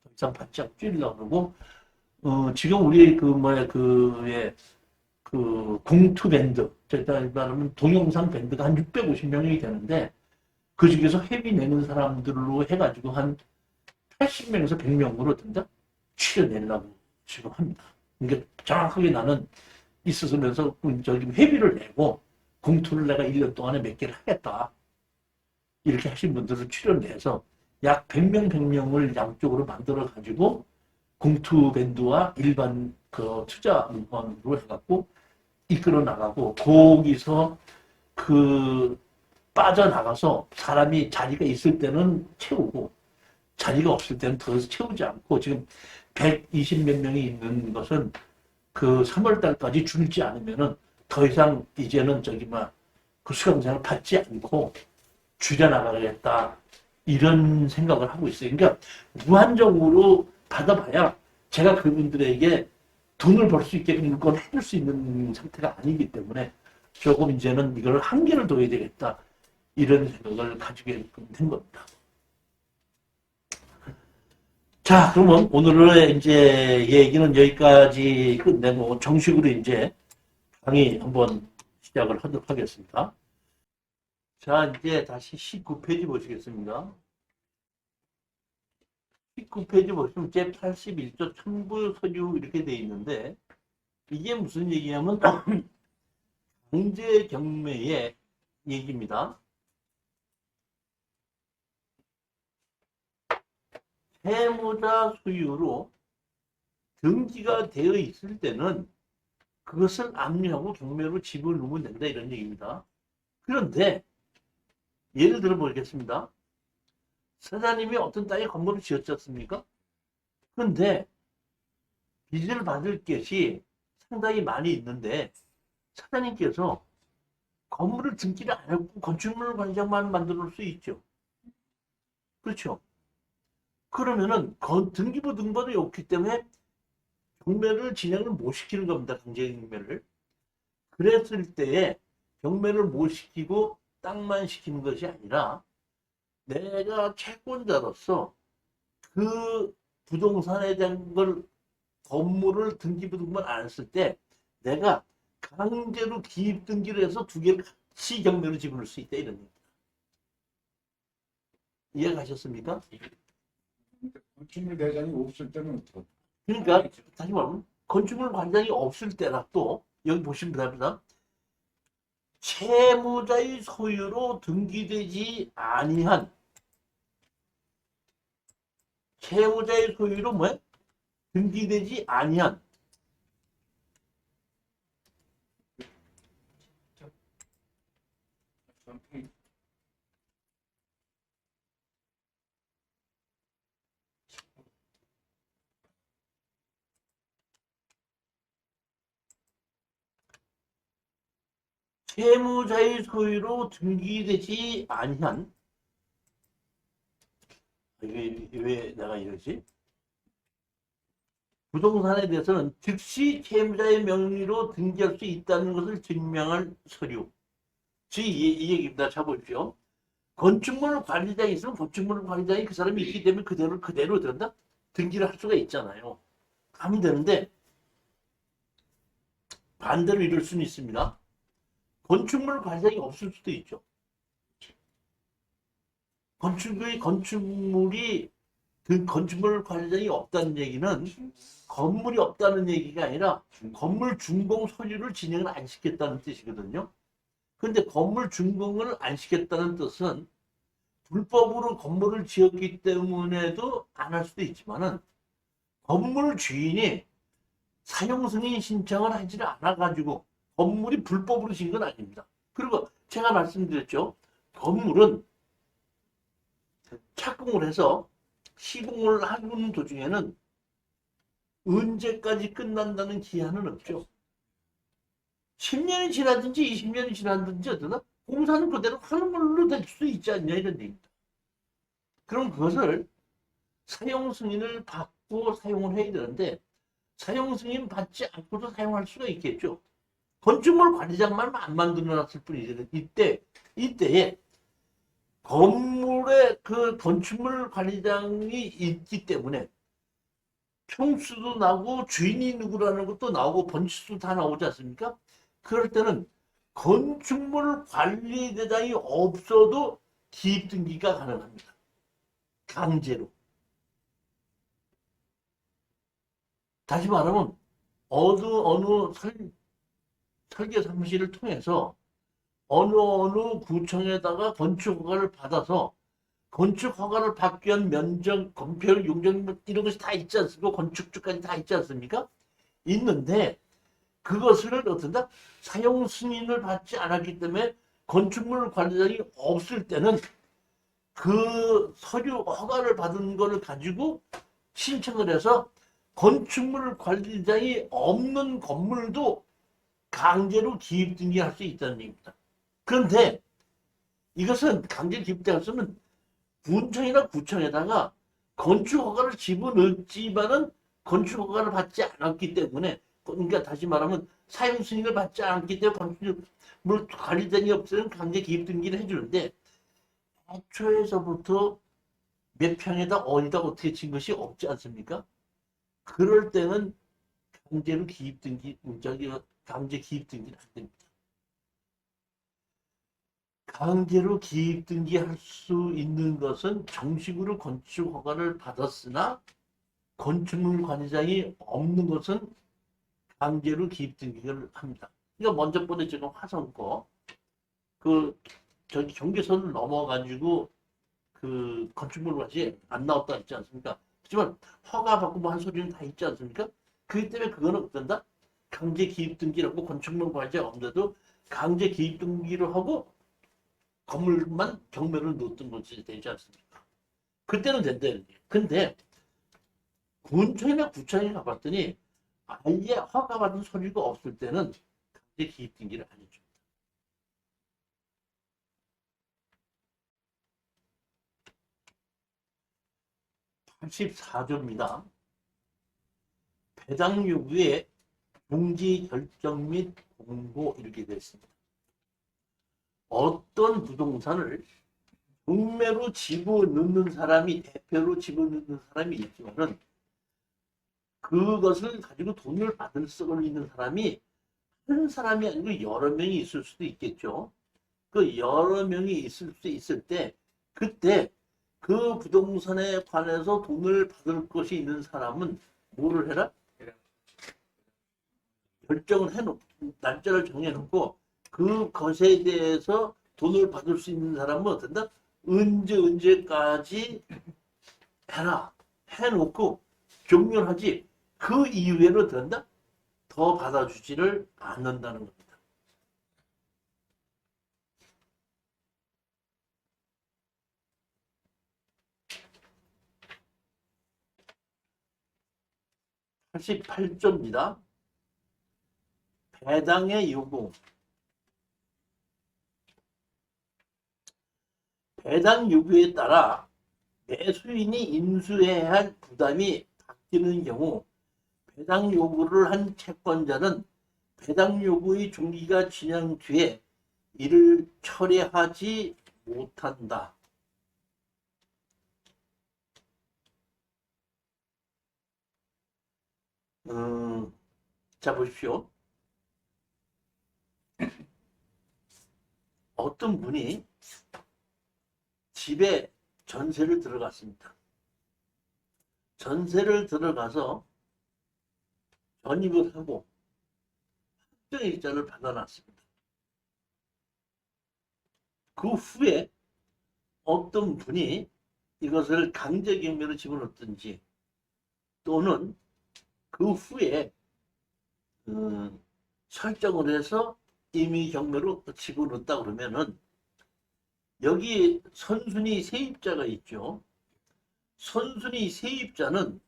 더 이상 받지 않고 줄이려고 그러고 지금 우리 공투 밴드 제가 말하면 동영상 밴드가 한 650명이 되는데 그 중에서 회비 내는 사람들로 해가지고 한 80명에서 100명으로 된다 추려내려고 지금 합니다. 그러니까 정확하게 나는 있으면서 저기 회비를 내고 공투를 내가 1년 동안에 몇 개를 하겠다. 이렇게 하신 분들을 출연해서 약 100명, 100명을 양쪽으로 만들어 가지고 공투 밴드와 일반 그 투자 물건으로 해갖고 이끌어 나가고 거기서 그 빠져나가서 사람이 자리가 있을 때는 채우고 자리가 없을 때는 더 채우지 않고 지금 120 몇 명이 있는 것은 그 3월 달까지 줄지 않으면은 더 이상 이제는 그 수강생을 받지 않고 줄여나가겠다. 이런 생각을 하고 있어요. 그러니까 무한정으로 받아봐야 제가 그분들에게 돈을 벌 수 있게끔 물건을 해줄 수 있는 상태가 아니기 때문에 조금 이제는 이걸 한계를 둬야 되겠다. 이런 생각을 가지게 된 겁니다. 자, 그러면 오늘의 이제 얘기는 여기까지 끝내고 정식으로 이제 강의 한번 시작을 하도록 하겠습니다. 자, 이제 다시 19페이지 보시겠습니다. 19페이지 보시면 제81조 첨부 서류 이렇게 돼 있는데 이게 무슨 얘기냐면 강제 경매의 얘기입니다. 채무자 소유로 등기가 되어 있을 때는 그것을 압류하고 경매로 집을 누면 된다 이런 얘기입니다. 그런데 예를 들어 보겠습니다. 사장님이 어떤 땅에 건물을 지었지 않습니까? 그런데 빚을 받을 것이 상당히 많이 있는데 사장님께서 건물을 등기를 안 하고 건축물 관장만 만들 수 있죠. 그렇죠. 그러면은 등기부 등본이 없기 때문에 경매를 진행을 못 시키는 겁니다. 강제 경매를. 그랬을 때에 경매를 못 시키고 땅만 시키는 것이 아니라 내가 채권자로서 그 부동산에 대한 걸 건물을 등기부등본 안 했을 때 내가 강제로 기입 등기를 해서 두 개를 같이 경매로 집어넣을 수 있다 이런 얘기입니다. 이해가셨습니까? 건축물 대장이 없을 때는 어떡해? 그러니까 다시 말하면 건축물 관장이 없을 때라도 여기 보시면 됩니다. 채무자의 소유로 등기되지 아니한 채무자의 소유로 뭐야? 등기되지 아니한 채무자의 소유로 등기되지 아니한 왜 내가 이러지? 부동산에 대해서는 즉시 채무자의 명의로 등기할 수 있다는 것을 증명할 서류. 즉, 이 얘기입니다. 자, 보십시오. 건축물 관리장이 있으면 건축물 관리장이 그 사람이 있기 때문에 그대로 된다? 등기를 할 수가 있잖아요. 하면 되는데, 반대로 이럴 수는 있습니다. 건축물 관리장이 없을 수도 있죠. 건축물이 그 건축물 관리장이 없다는 얘기는 건물이 없다는 얘기가 아니라 건물 준공 서류를 진행을 안 시켰다는 뜻이거든요. 근데 건물 준공을 안 시켰다는 뜻은 불법으로 건물을 지었기 때문에도 안 할 수도 있지만은 건물 주인이 사용 승인 신청을 하지를 않아 가지고 건물이 불법으로 지은 건 아닙니다. 그리고 제가 말씀드렸죠. 건물은 착공을 해서 시공을 하는 도중에는 언제까지 끝난다는 기한은 없죠. 10년이 지나든지 20년이 지나든지 어떠나 공사는 그대로 하는 걸로 될 수 있지 않냐 이런 얘기입니다. 그럼 그것을 사용 승인을 받고 사용을 해야 되는데 사용 승인 받지 않고도 사용할 수가 있겠죠. 건축물 관리장만 안 만들어놨을 뿐이지. 이때에 건물의 그 건축물 관리장이 있기 때문에 평수도 나고 주인이 누구라는 것도 나오고 번지수도 다 나오지 않습니까? 그럴 때는 건축물 관리대장이 없어도 기입 등기가 가능합니다. 강제로. 다시 말하면 어느 설계 사무실을 통해서 어느 구청에다가 건축 허가를 받아서 건축 허가를 받기 위한 면적, 건폐율, 용적 이런 것이 다 있지 않습니까? 건축주까지 다 있지 않습니까? 있는데 그것을 어떤다? 사용 승인을 받지 않았기 때문에 건축물 관리장이 없을 때는 그 서류 허가를 받은 거를 가지고 신청을 해서 건축물 관리장이 없는 건물도 강제로 기입 등기할 수 있다는 얘기입니다. 그런데 이것은 강제 기입할 수는 군청이나 구청에다가 건축 허가를 집어넣지만은 건축 허가를 받지 않았기 때문에 그러니까 다시 말하면 사용 승인을 받지 않았기 때문에 건축물 관리장이 없으면 강제 기입 등기를 해주는데 애초에서부터 몇 평에다 어디다 어떻게 친 것이 없지 않습니까? 그럴 때는 강제로 기입 등기, 강제 기입 등기는 안 됩니다. 강제로 기입 등기할 수 있는 것은 정식으로 건축 허가를 받았으나 건축물 관리장이 없는 것은 강제로 기입 등기를 합니다. 그러니까 먼저 번에 지금 화성거 저기 경계선을 넘어가지고 그 건축물 맛이 안 나왔다 했지 않습니까? 하지만 허가 받고 뭐 한 소리는 다 있지 않습니까? 그렇기 때문에 그거는 어떤다? 강제 기입 등기라고 건축물 관리자 없는데도 강제 기입 등기를 하고 건물만 경매를 놓던 것이 되지 않습니까? 그때는 된다. 근데 군청이나 구청에 가봤더니 아예 허가받은 소리가 없을 때는 강제 기입 등기를 안 해줍니다. (84조입니다) 배당 요구에 공지 결정 및 공고 이렇게 되어 있습니다. 어떤 부동산을 경매로 집어넣는 사람이 대표로 집어넣는 사람이 있지만은 그것을 가지고 돈을 받을 수 있는 사람이 한 사람이 아니고 여러 명이 있을 수도 있겠죠. 그 여러 명이 있을 수 있을 때 그때 그 부동산에 관해서 돈을 받을 것이 있는 사람은 뭐를 해라? 결정을 해놓고 날짜를 정해놓고 그것에 대해서 돈을 받을 수 있는 사람은 어떤다? 언제까지 해라 해놓고 종료하지 그 이후에는 된다? 더 받아주지를 않는다는 겁니다. (88조입니다) 배당의 요구. 배당 요구에 따라 매수인이 인수해야 할 부담이 바뀌는 경우 배당 요구를 한 채권자는 배당 요구의 종기가 지난 뒤에 이를 철회하지 못한다. 자 보십시오. 어떤 분이 집에 전세를 들어갔습니다. 전세를 들어가서 전입을 하고 확정일자를 받아놨습니다. 그 후에 어떤 분이 이것을 강제경매로 집어넣든지 또는 그 후에 설정을 해서 임의경매로 집어넣었다 그러면은 여기 선순위 세입자가 있죠. 선순위 세입자는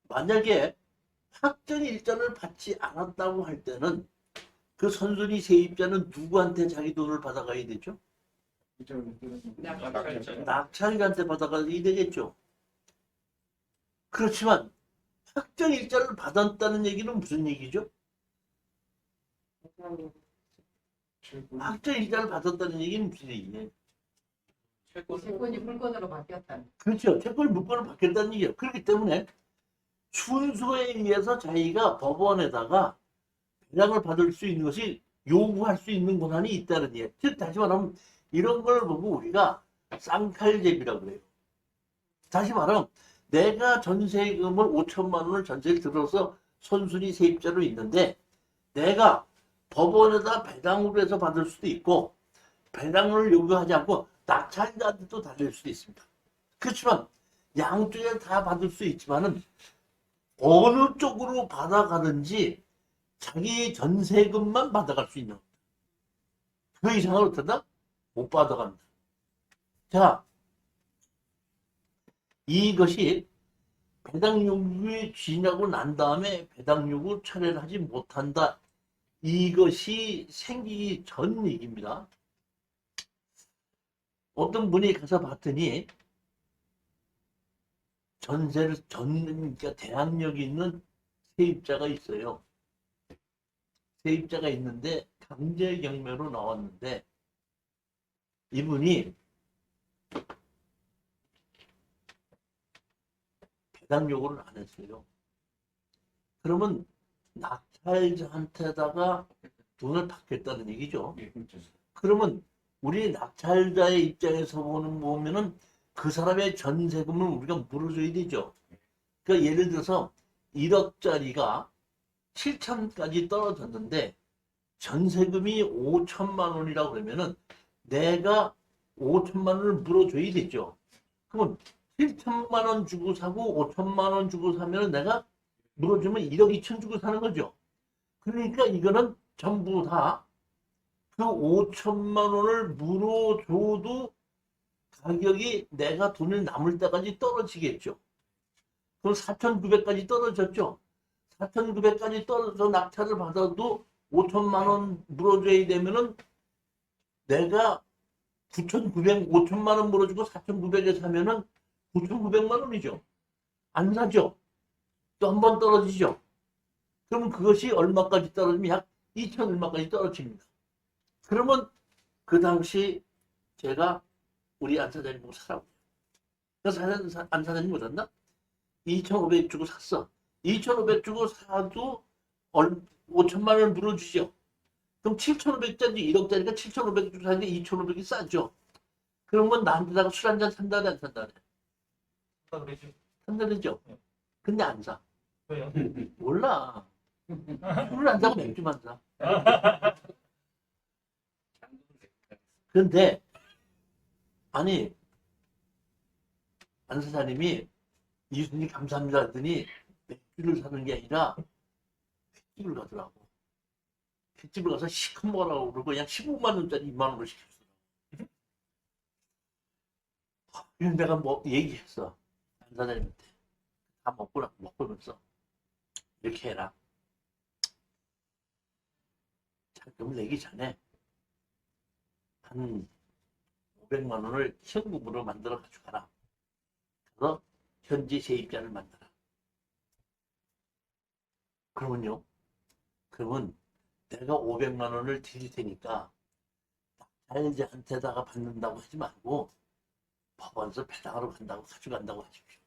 만약에 확정일자를 받지 않았다고 할 때는 그 선순위 세입자는 누구한테 자기 돈을 받아가야 되죠? 낙찰자한테 받아가야 되겠죠. 그렇지만 확정일자를 받았다는 얘기는 무슨 얘기죠? 확정일자를 받았다는 얘기는 무슨 얘기예요? 채권이 물건으로 바뀌었다. 그렇죠. 채권이 물건으로 바뀌었다는 얘기예요. 그렇기 때문에 순서에 의해서 자기가 법원에다가 배당을 받을 수 있는 것이 요구할 수 있는 권한이 있다는 얘기예요. 즉 다시 말하면 이런 걸 보고 우리가 쌍칼제비라고 그래요. 다시 말하면 내가 전세금을 5천만 원을 전세를 들어서 선순위 세입자로 있는데 내가 법원에다 배당으로 해서 받을 수도 있고 배당을 요구하지 않고 낙찰자한테도 달릴 수도 있습니다. 그렇지만 양쪽에 다 받을 수 있지만은 어느 쪽으로 받아가든지 자기 전세금만 받아갈 수 있는 그 이상을 어떤다? 못 받아간다. 자, 이것이 배당 요구에 지나고 난 다음에 배당 요구 철회를 하지 못한다. 이것이 생기기 전 얘기입니다. 어떤 분이 가서 봤더니 그러니까 대항력이 있는 세입자가 있어요. 세입자가 있는데 강제 경매로 나왔는데 이분이 배당 요구를 안 했어요. 그러면 낙찰자한테다가 돈을 받겠다는 얘기죠. 그러면 우리 낙찰자의 입장에서 보면은 그 사람의 전세금을 우리가 물어줘야 되죠. 그러니까 예를 들어서 1억짜리가 7천까지 떨어졌는데 전세금이 5천만 원이라고 그러면은 내가 5천만 원을 물어줘야 되죠. 그러면 7천만 원 주고 사고 5천만 원 주고 사면 내가 물어주면 1억 2천 주고 사는 거죠. 그러니까 이거는 전부 다 그 5천만 원을 물어줘도 가격이 내가 돈을 남을 때까지 떨어지겠죠. 그럼 4,900까지 떨어졌죠. 4,900까지 떨어져서 낙찰을 받아도 5천만 원 물어줘야 되면은 내가 5천만 원 물어주고 4,900에 사면은 9,900만 원이죠. 안 사죠. 또 한 번 떨어지죠. 그러면 그것이 얼마까지 떨어지면 약 2천 얼마까지 떨어집니다. 그러면 그 당시 제가 우리 안 사장님 보고 사라고. 그래서 안 사장님 못한다? 2,500 주고 샀어. 2,500 주고 사도 5천만 원 물어주죠. 그럼 7,500짜리 1억짜리가 7,500 주고 사는데 2,500이 싸죠. 그러면 나한테다가 술 한잔 산다네 안 산다네? 그러죠. 산다죠. 네. 근데 안 사. 왜요? 몰라. 술을 안 사고 맥주만 사. 근데 아니 안 사장님이 이순이 감사합니다 하더니 맥주를 사는 게 아니라 횟집을 가더라고. 횟집을 가서 시큼 먹으라고 그러고 그냥 15만 원짜리 2만 원을 시켰어. 그래서 내가 뭐 얘기했어. 안 사장님한테. 다 먹고면서 이렇게 해라. 자금을 내기 전에 한 500만 원을 현금으로 만들어 가져가라. 그래서 현지 세입자를 만들어. 그러면 내가 500만 원을 드릴 테니까 낙찰자한테다가 받는다고 하지 말고 법원에서 배당으로 간다고 가져간다고 하십시오.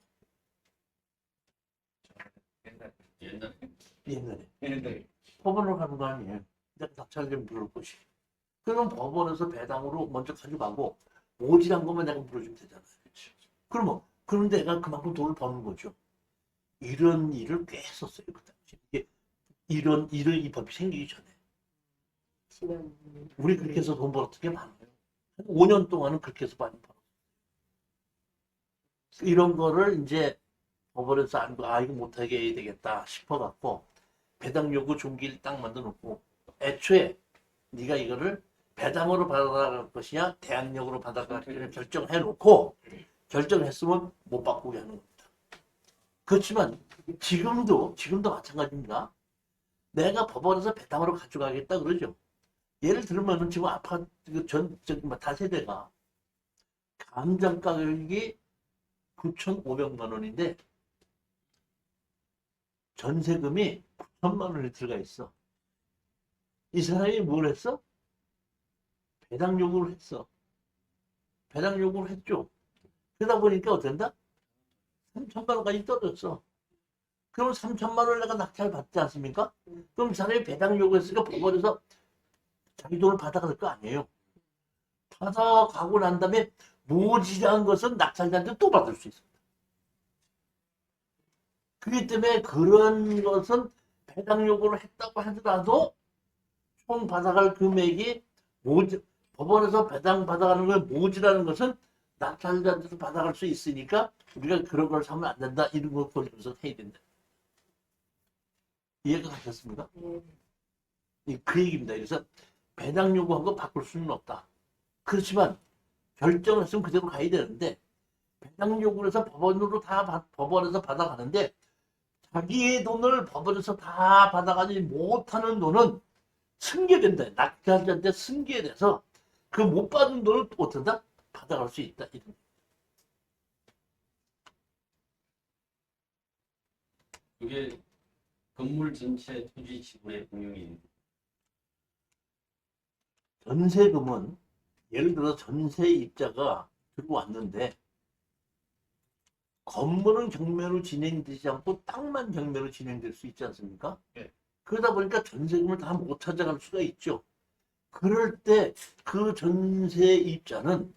옛날에 법원으로 가는 거 아니에요. 내가 낙찰 좀 물을 것이. 그럼 법원에서 배당으로 먼저 가져가고 모질한 것만 내가 물어주면 되잖아요. 그럼 내가 그만큼 돈을 버는 거죠. 이런 일을 꽤 했었어요. 그 당시에. 이런 이 법이 생기기 전에. 우리 그렇게 해서 돈 벌었던 게 많아요. 한 5년 동안은 그렇게 해서 많이 벌었어요. 이런 거를 이제 법원에서 알고 이거 못하게 해야 되겠다 싶어갖고 배당 요구 종기를 딱 만들어 놓고 애초에 네가 이거를 배당으로 받아갈 것이냐 대항력으로 받아갈 것이냐 결정해 놓고 결정했으면 못 바꾸게 하는 겁니다. 그렇지만 지금도 마찬가지입니다. 내가 법원에서 배당으로 가져가겠다 그러죠. 예를 들면은 지금 아파트 다세대가 감정 가격이 9,500만 원인데 전세금이 9천만 원이 들어가 있어. 이 사람이 뭘 했어? 배당 요구를 했어. 배당 요구를 했죠. 그러다 보니까 어쩐다? 3천만 원까지 떨어졌어. 그럼 3천만 원을 내가 낙찰 받지 않습니까? 그럼 사람이 배당 요구했으니까 법원에서 자기 돈을 받아갈 거 아니에요. 받아가고 난 다음에 모자란 것은 낙찰자한테 또 받을 수 있습니다. 그렇기 때문에 그런 것은 배당 요구를 했다고 하더라도 총 받아갈 금액이 법원에서 배당 받아가는 걸 모자라는 것은 낙찰자한테도 받아갈 수 있으니까 우리가 그런 걸 사면 안 된다. 이런 걸 보면서 해야 된다. 이해가 가셨습니까? 그 얘기입니다. 그래서 배당 요구한 거 바꿀 수는 없다. 그렇지만 결정을 했으면 그대로 가야 되는데 배당 요구를 해서 법원에서 받아가는데 자기의 돈을 법원에서 다 받아가지 못하는 돈은 승계된다. 낙찰자한테 승계돼서 그 못 받은 돈을 어떤다? 받아갈 수 있다. 그게 건물 전체 토지 지분의 공용이 전세금은 예를 들어 전세입자가 들어왔는데 건물은 경매로 진행되지 않고 땅만 경매로 진행될 수 있지 않습니까? 네. 그러다 보니까 전세금을 다 못 찾아갈 수가 있죠. 그럴 때 그 전세입자는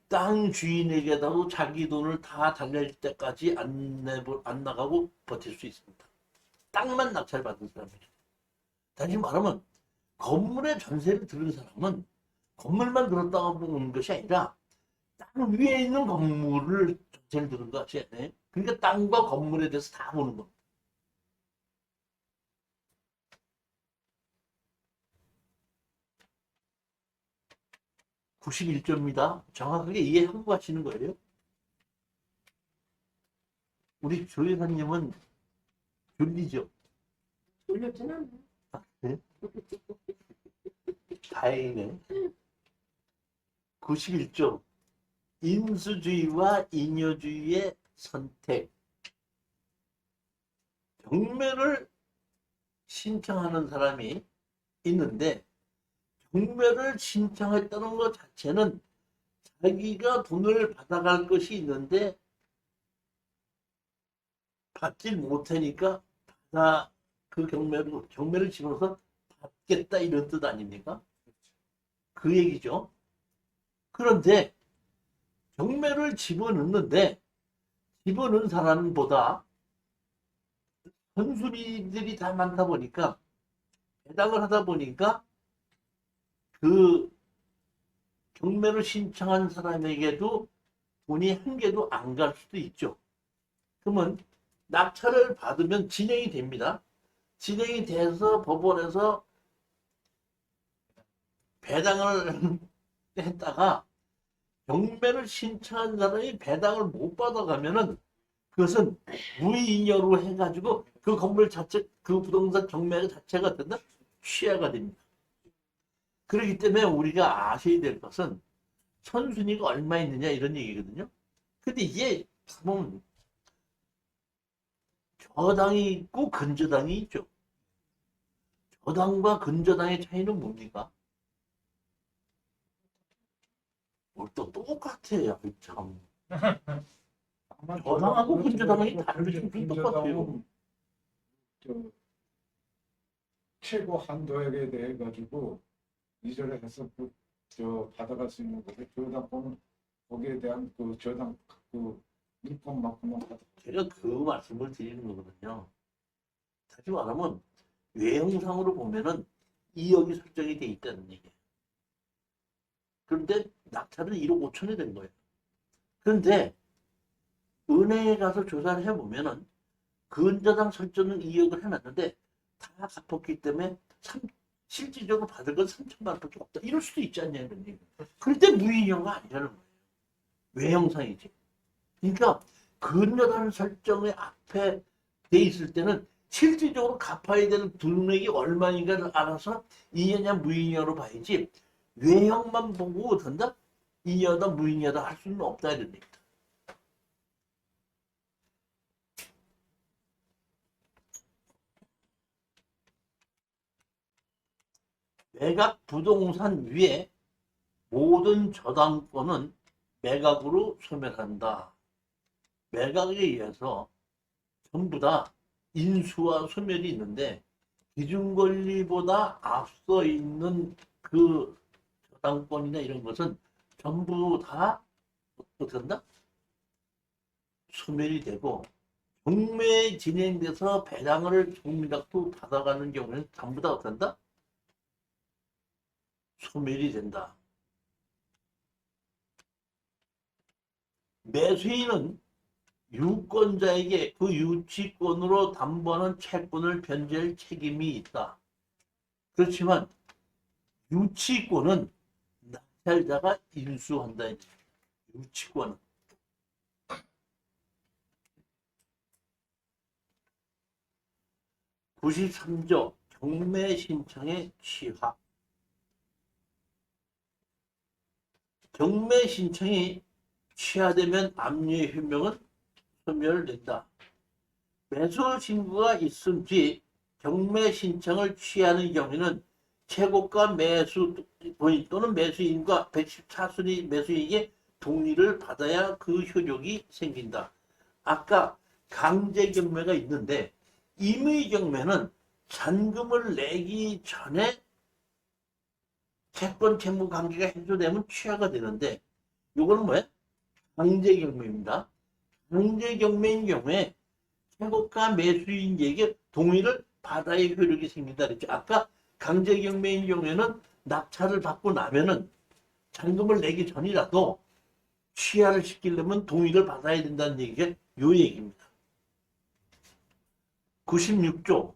땅 주인에게다도 자기 돈을 다 달랠 때까지 안 나가고 버틸 수 있습니다. 땅만 낙찰받은 사람이죠. 다시 말하면 건물에 전세를 들은 사람은 건물만 들었다고 보는 것이 아니라 땅 위에 있는 건물을 전세를 들은 것이 아니에요. 그러니까 땅과 건물에 대해서 다 보는 겁니다. (91점입니다) 정확하게 이해하고 가시는 거예요. 우리 조 여사님은 졸리죠? 졸렸진 않아. 네? 다행이네. 91점. 인수주의와 잉여주의의 선택. 경매를 신청하는 사람이 있는데 경매를 신청했다는 것 자체는 자기가 돈을 받아갈 것이 있는데 받질 못하니까 그 경매를 집어서 받겠다 이런 뜻 아닙니까? 그 얘기죠. 그런데 경매를 집어넣는데 집어넣은 사람보다 선수리들이 다 많다 보니까 배당을 하다 보니까 그 경매를 신청한 사람에게도 돈이 한 개도 안 갈 수도 있죠. 그러면 낙찰을 받으면 진행이 됩니다. 진행이 돼서 법원에서 배당을 했다가 경매를 신청한 사람이 배당을 못 받아가면은 그것은 무이인여로 해가지고 그 건물 자체, 그 부동산 경매 자체가 된다? 취하가 됩니다. 그렇기 때문에 우리가 아셔야 될 것은 선순위가 얼마 있느냐 이런 얘기거든요. 근데 이게 보면 저당이 있고 근저당이 있죠. 저당과 근저당의 차이는 뭡니까? 또 똑같아요. 참. 아마 저당하고 그렇죠. 근저당이 다르죠. 똑같아요. 근저당은 저 최고 한도액에 대해 가지고 이전에 해서 저 받아갈 수 있는 거고 저당권은 거기에 대한 그 저당 그 물품만큼만 받아. 제가 그 말씀을 드리는 거거든요. 다시 말하면 외형상으로 보면은 2억이 설정이 돼 있다는 얘기예요. 그런데 낙찰은 1억 5천이 된 거예요. 그런데 은행에 가서 조사를 해보면은 근저당 설정은 2억을 해놨는데 다 갚았기 때문에 실질적으로 받을 건 3천만 원밖에 없다. 이럴 수도 있지 않냐 이런 얘기. 그런데 무인형가 아니라는 거예요. 외형상이지. 그러니까 근저당 설정의 앞에 돼 있을 때는 실질적으로 갚아야 되는 금액이 얼마인가를 알아서 이녀냐 무인녀로 봐야지 외형만 보고 된다? 이녀다 무인녀다 할 수는 없다 이런 얘기다. 매각 부동산 위에 모든 저당권은 매각으로 소멸한다. 매각에 의해서 전부 다 인수와 소멸이 있는데 기준권리보다 앞서 있는 그 저당권이나 이런 것은 전부 다 어떻게 한다? 소멸이 되고 경매에 진행돼서 배당을 종미납도 받아가는 경우에는 전부 다 어떻게 한다? 소멸이 된다. 매수인은 유권자에게 그 유치권으로 담보하는 채권을 변제할 책임이 있다. 그렇지만 유치권은 낙찰자가 인수한다. 유치권은. (93조) 경매 신청의 취하. 경매 신청이 취하되면 압류의 효명은 소멸된다. 매수 신고가 있은 뒤 경매 신청을 취하는 경우에는 최고가 매수 또는 매수인과 114순위 매수인에게 동의를 받아야 그 효력이 생긴다. 아까 강제 경매가 있는데 임의 경매는 잔금을 내기 전에 채권 채무 관계가 해소되면 취하가 되는데 이거는 뭐야? 강제 경매입니다. 강제 경매인 경우에 최고가 매수인에게 동의를 받아야 효력이 생긴다 그랬죠. 아까 강제 경매인 경우에는 낙찰을 받고 나면은 잔금을 내기 전이라도 취하를 시키려면 동의를 받아야 된다는 얘기가 요 얘기입니다. 96조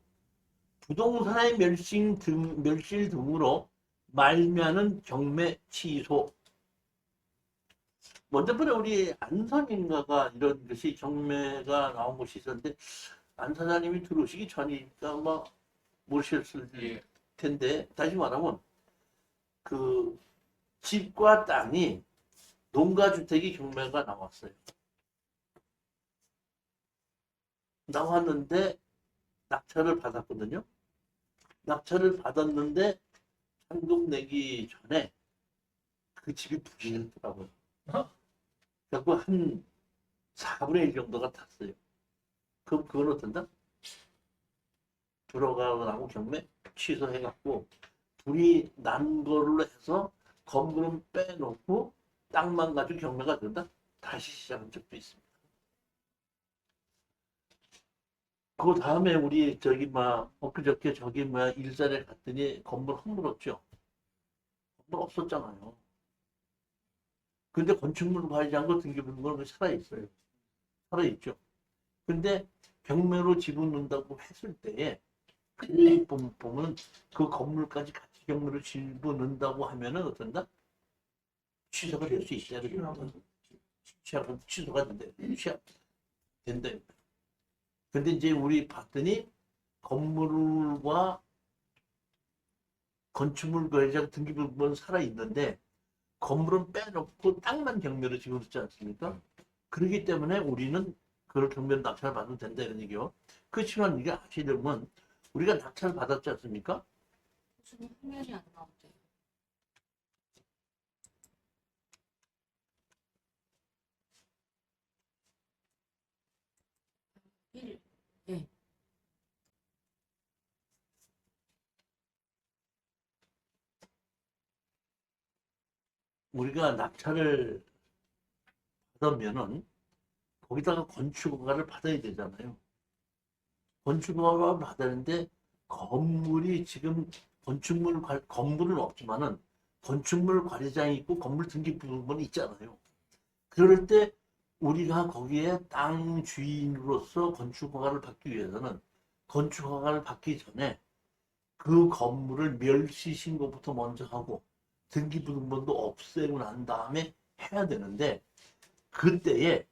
부동산의 멸실 등으로 말미암은 경매 취소. 먼저번에 우리 안선인가가 이런 것이 경매가 나온 것이 있었는데 안 사장님이 들어오시기 전이니까 아마 모르셨을 텐데 다시 말하면 그 집과 땅이 농가주택이 경매가 나왔어요. 나왔는데 낙찰을 받았거든요. 낙찰을 받았는데 잔금 내기 전에 그 집이 부진했더라고요. 그래서 한 4분의 1 정도가 탔어요. 그럼 그건 어떤다? 들어가고 경매 취소해갖고 둘이 난 걸로 해서 건물은 빼놓고 땅만 가지고 경매가 된다? 다시 시작한 적도 있습니다. 그 다음에 우리 저기 엊그저께 저기 일산에 갔더니 건물 허물었죠. 건물 없었잖아요. 근데 건축물 관리장고 등기부등본은 살아있어요. 살아있죠. 근데 경매로 집어넣는다고 했을 때에 보면 그 건물까지 같이 경매로 집어넣는다고 하면은 어떤다? 취소가 될 수 있어야 됩니다. 취소가 된다. 된다. 근데 이제 우리 봤더니 건물과 건축물 관리장 등기부등본 살아있는데 건물은 빼놓고 땅만 경매로 집어넣지 않습니까? 그렇기 때문에 우리는 그걸 경매로 낙찰을 받으면 된다 이런 얘기요. 그렇지만 이게 아시려면 우리가 낙찰을 받았지 않습니까? 무슨 화면이 안 나오대요. 1. 네. 우리가 낙찰을 받으면은 거기다가 건축허가를 받아야 되잖아요. 건축허가를 받았는데 건물이 지금 건물은 없지만은 건축물 관리장이 있고 건물 등기부등본이 있잖아요. 그럴 때 우리가 거기에 땅 주인으로서 건축허가를 받기 위해서는 건축허가를 받기 전에 그 건물을 멸시 신고부터 먼저 하고 등기부등본도 없애고 난 다음에 해야 되는데 그때에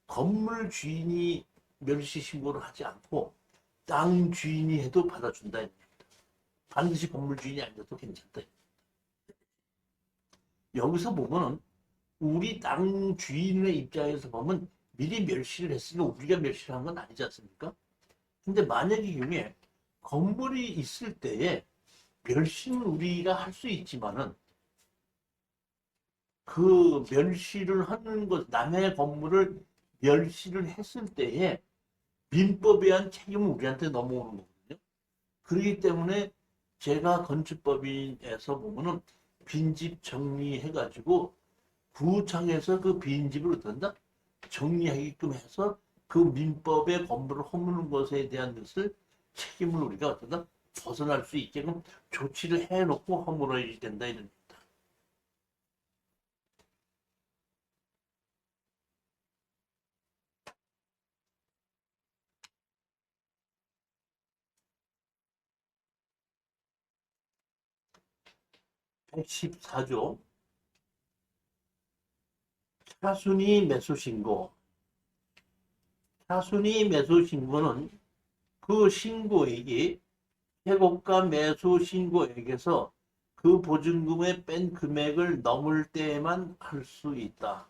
건물 주인이 멸시 신고를 하지 않고 땅 주인이 해도 받아준다. 반드시 건물 주인이 아니어도 괜찮다. 여기서 보면은 우리 땅 주인의 입장에서 보면 미리 멸시를 했으니까 우리가 멸시를 한 건 아니지 않습니까? 근데 만약에 경우에 건물이 있을 때에 멸시는 우리가 할 수 있지만은 그 멸시를 하는 것, 남의 건물을 멸시를 했을 때에 민법에 의한 책임은 우리한테 넘어오는 거거든요. 그렇기 때문에 제가 건축법인에서 보면은 빈집 정리해가지고 구청에서 그 빈집을 어떤다? 정리하게끔 해서 그 민법의 건물을 허무는 것에 대한 것을 책임을 우리가 어떤다? 벗어날 수 있게끔 조치를 해놓고 허물어야 된다 이런 겁니다. (114조) 차순위 매수 신고. 차순위 매수 신고는 그 신고액이 회고가 매수 신고액에서 그 보증금에 뺀 금액을 넘을 때에만 할 수 있다.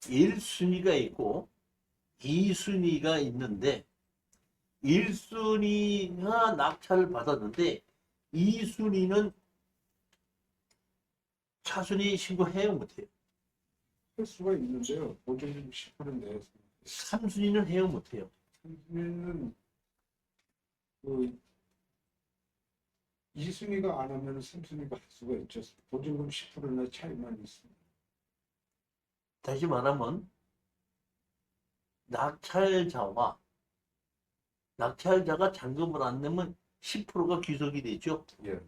1순위가 있고 2순위가 있는데 1순위가 낙찰을 받았는데 2순위는 차순위 신고해요 못해요? 할 수가 있는데요. 보증금 10% 내에서. 3순위는 해요 못해요? 3순위는 그 2순위가 안 하면 3순위가 할 수가 있죠. 보증금 10%나 차이만 있습니다. 다시 말하면 낙찰자가 잔금을 안 내면 10%가 귀속이 되죠. 예.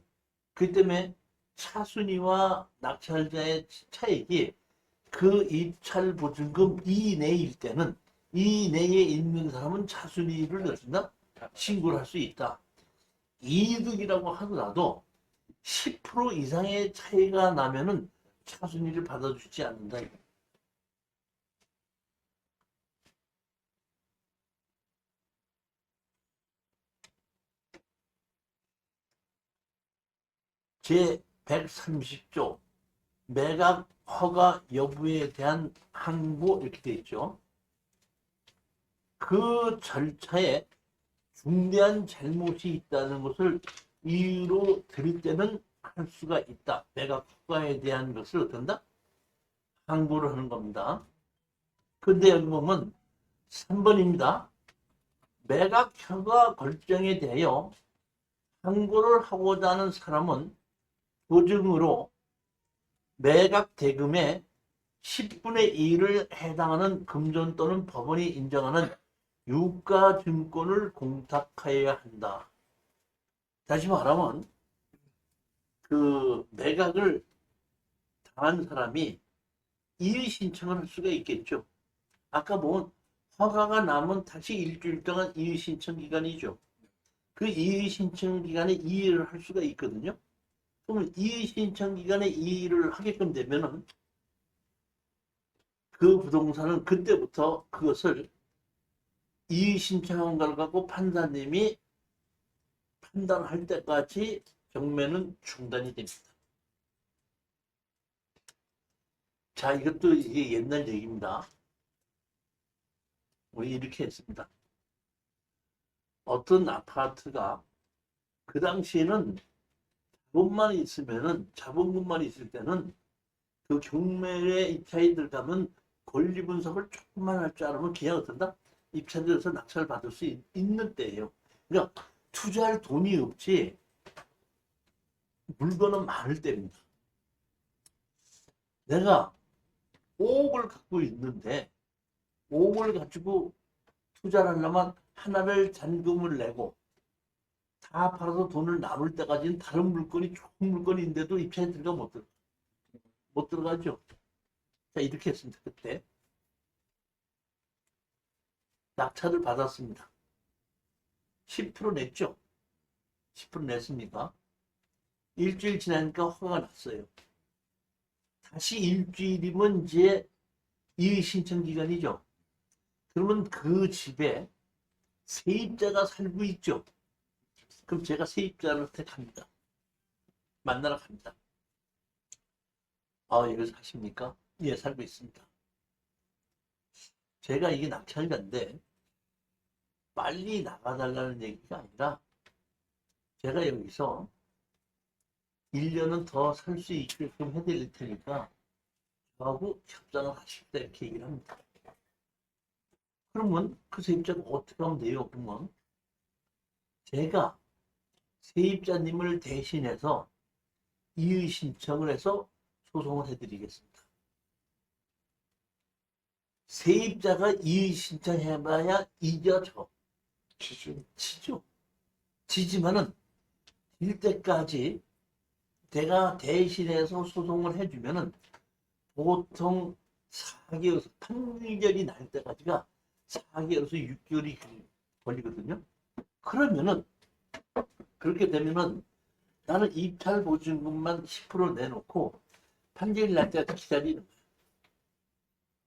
그 때문에 차순위와 낙찰자의 차익이 그 입찰 보증금 이내일 때는 이내에 있는 사람은 차순위를 넣는다? 신고를 할 수 있다. 이득이라고 하더라도 10% 이상의 차이가 나면은 차순위를 받아주지 않는다. 제 130조 매각 허가 여부에 대한 항고 이렇게 되어 있죠. 그 절차에 중대한 잘못이 있다는 것을 이유로 들을 때는 할 수가 있다. 매각 허가에 대한 것을 어떤다? 항고를 하는 겁니다. 근데 여기 보면 3번입니다. 매각 결정에 대하여 항고를 하고자 하는 사람은 보증으로 매각 대금의 10분의 1을 해당하는 금전 또는 법원이 인정하는 유가증권을 공탁하여야 한다. 다시 말하면 그 매각을 당한 사람이 이의 신청을 할 수가 있겠죠. 아까 본 허가가 나면 다시 일주일 동안 이의 신청 기간이죠. 그 이의 신청 기간에 이의를 할 수가 있거든요. 그러면 이의 신청 기간에 이의를 하게끔 되면은 그 부동산은 그때부터 그것을 이의 신청한 걸 갖고 판사님이 판단할 때까지 경매는 중단이 됩니다. 자, 이것도 이게 옛날 얘기입니다. 우리 이렇게 했습니다. 어떤 아파트가 그 당시에는 자본금만 있을 때는 그 경매에 입찰이 들어가면 권리 분석을 조금만 할 줄 알으면 그냥 어떤다? 입찰돼서 낙찰을 받을 수 있는 때예요. 그러니까 투자할 돈이 없지 물건은 많을 때입니다. 내가 5억을 갖고 있는데 5억을 가지고 투자를 하려면 하나를 잔금을 내고 다 팔아서 돈을 나눌 때까지는 다른 물건이 좋은 물건인데도 입찰에 들어가 못 들어가죠. 자, 이렇게 했습니다. 그때 낙찰을 받았습니다. 10% 냈죠. 10% 냈습니까? 일주일 지나니까 허가가 났어요. 다시 일주일이면 이제 이의 신청 기간이죠. 그러면 그 집에 세입자가 살고 있죠. 그럼 제가 세입자를 택합니다. 만나러 갑니다. 아, 여기 사십니까? 예, 살고 있습니다. 제가 이게 낙찰자인데 빨리 나가달라는 얘기가 아니라 제가 여기서 1년은 더 살 수 있게끔 해드릴 테니까 저하고 협상을 하십시다 이렇게 얘기를 합니다. 그러면 그 세입자가 어떻게 하면 돼요? 그러면 제가 세입자님을 대신해서 이의 신청을 해서 소송을 해드리겠습니다. 세입자가 이의 신청해봐야 이겨져. 치죠. 지지만은 질 때까지 내가 대신해서 소송을 해주면은 보통 4개월에서 판결이 날 때까지가 4개월에서 6개월이 걸리거든요. 그러면은 그렇게 되면은 나는 입찰 보증금만 10% 내놓고 판결이 날 때까지 기다리는 거야.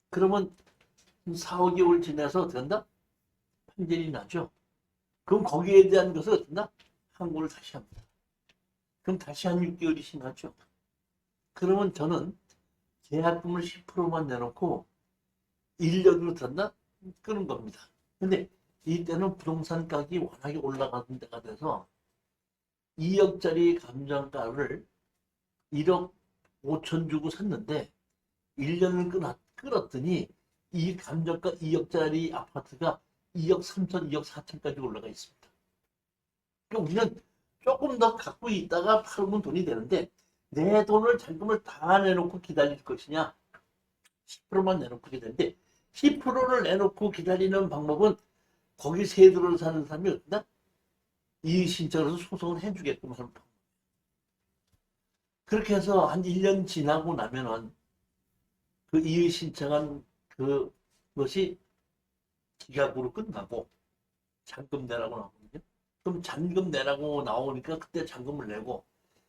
그러면 4, 5개월 지나서 된다? 판결이 나죠. 그럼 거기에 대한 것을 어떤다? 항고를 다시 합니다. 그럼 다시 한 6개월이 지나죠. 그러면 저는 계약금을 10%만 내놓고 1년으로 된다? 끄는 겁니다. 근데 이때는 부동산 가격이 워낙에 올라가는 데가 돼서 2억짜리 감정가를 1억 5천 주고 샀는데 1년을 끌었더니 이 감정가 2억짜리 아파트가 2억 3천, 2억 4천까지 올라가 있습니다. 그러니까 우리는 조금 더 갖고 있다가 팔면 돈이 되는데 내 돈을 잔금을 다 내놓고 기다릴 것이냐 10%만 내놓고 기다리는데 10%를 내놓고 기다리는 방법은 거기 세도를 사는 사람이 어떤다? 이의 신청을 해서 소송을 해주게끔 하는 방법. 그렇게 해서 한 1년 지나고 나면은 그 이의 신청한 그것이 기각으로 끝나고 잔금 내라고 나오거든요. 그럼 잔금 내라고 나오니까 그때 잔금을 내고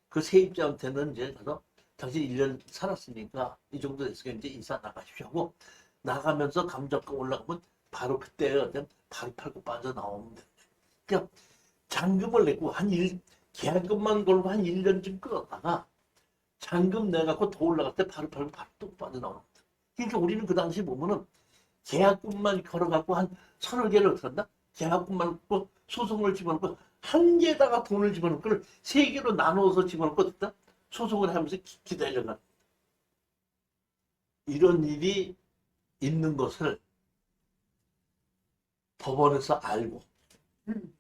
그 세입자한테는 이제 가서 당신 1년 살았으니까 이 정도 됐으니까 이제 이사 나가십시오 하고 나가면서 감정가 올라가면 바로 그때 바로 팔고 빠져나오면 돼요. 그러니까 잔금을 내고 계약금만 걸고 한 1년쯤 끌었다가 잔금 내갖고 더 올라갈 때 바로 팔고 바로 또 빠져나옵니다. 그러니까 우리는 그 당시 보면은 계약금만 걸어갖고 한 서너 개를 어떻게 한다? 계약금만 갖고 소송을 집어넣고 한 개에다가 돈을 집어넣고 그걸 세 개로 나누어서 집어넣고 어떻게 소송을 하면서 기다려가. 이런 일이 있는 것을 법원에서 알고 음.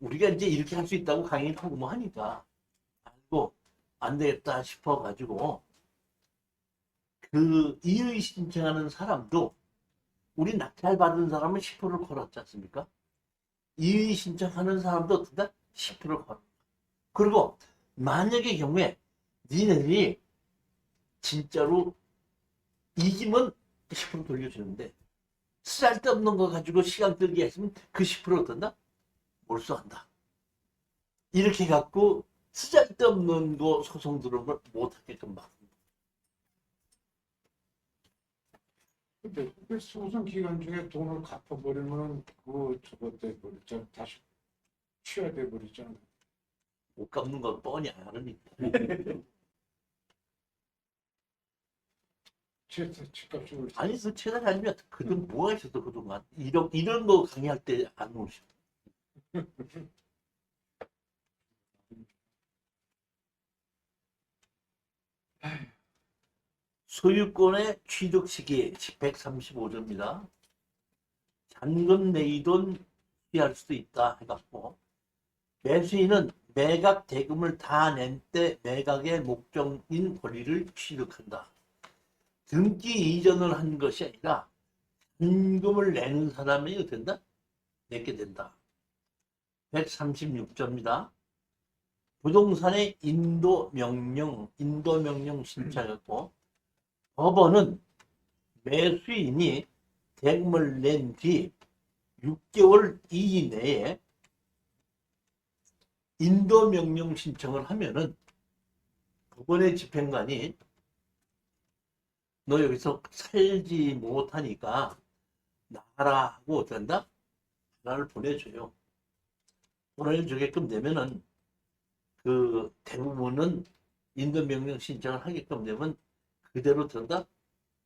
우리가 이제 이렇게 할 수 있다고 강의를 하고 뭐 하니까 알고 안 되겠다 싶어가지고 그 이의 신청하는 사람도 우리 낙찰 받은 사람은 10%를 걸었지 않습니까? 이의 신청하는 사람도 어떻게 10%를 걸어. 그리고 만약의 경우에 니네들이 진짜로 이기면 10% 돌려주는데 쓸데없는 거 가지고 시간 끌게 했으면 그 10% 어떤다? 몰수한다. 이렇게 갖고 쓸데없는 거 소송 들어오는 걸 못하게끔 막. 근데 그 소송 기간 중에 돈을 갚아버리면 그 저거 돼버리잖아. 다시 취하돼 버리잖아. 못 갚는 건 뻔히 알으니까. 집값이 올랐어. 아니, 그 최단이 아니면 그돈 뭐가 있었어, 그동안. 이런 거 강의할 때 안 오셔. 소유권의 취득 시기 135조입니다. 잔금 내이돈 피할 수도 있다 해갖고 매수인은 매각 대금을 다 낸 때 매각의 목적인 권리를 취득한다. 등기 이전을 한 것이 아니라 잔금을 내는 사람이 어떻게 된다? 내게 된다. 136조입니다. 부동산의 인도명령 신청했고 법원은 매수인이 대금을 낸 뒤 6개월 이내에 인도명령 신청을 하면은 법원의 집행관이 너 여기서 살지 못하니까 나가라 하고 어떤다? 하나를 보내줘요. 보내주게끔 되면은 그 대부분은 인도명령 신청을 하게끔 되면 그대로 된다?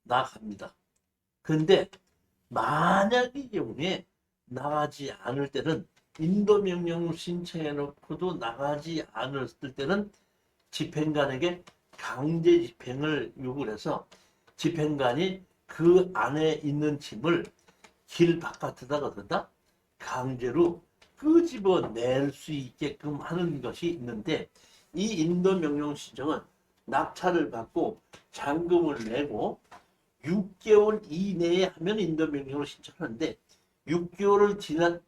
나갑니다. 근데 만약의 경우에 나가지 않을 때는 인도명령 신청해 놓고도 나가지 않았을 때는 집행관에게 강제 집행을 요구를 해서 집행관이 그 안에 있는 짐을 길 바깥에다가 든다 강제로 끄집어낼 수 있게끔 하는 것이 있는데 이 인도명령 신청은 낙찰을 받고 잔금을 내고 6개월 이내에 하면 인도명령을 신청하는데 6개월을 지날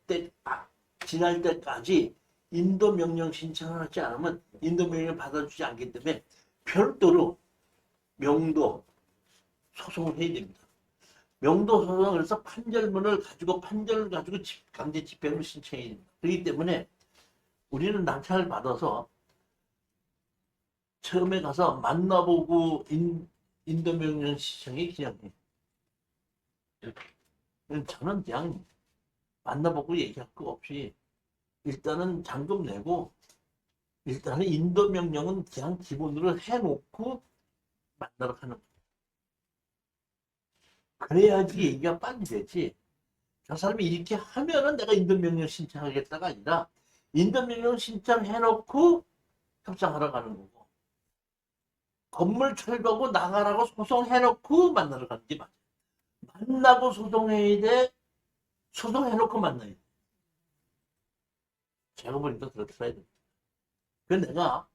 때까지 인도명령 신청을 하지 않으면 인도명령을 받아주지 않기 때문에 별도로 명도 소송을 해야 됩니다. 명도 소송을 해서 판결문을 가지고 강제 집행을 신청해야 됩니다. 그렇기 때문에 우리는 낙찰을 받아서 처음에 가서 만나보고 인도명령 신청이 그냥 저는 그냥 만나보고 얘기할 거 없이 일단은 잔금 내고 일단은 인도명령은 그냥 기본으로 해놓고 만나러 가는 거예요. 그래야지 얘기가 빨리 되지. 저 사람이 이렇게 하면은 내가 인도명령 신청하겠다가 아니라 인도명령 신청해놓고 협상하러 가는 거고 건물 철거하고 나가라고 소송해놓고 만나러 가는 게 맞아요. 만나고 소송해야 돼. 소송해놓고 만나야 돼. 제가 보니까 그렇더라. 그 내가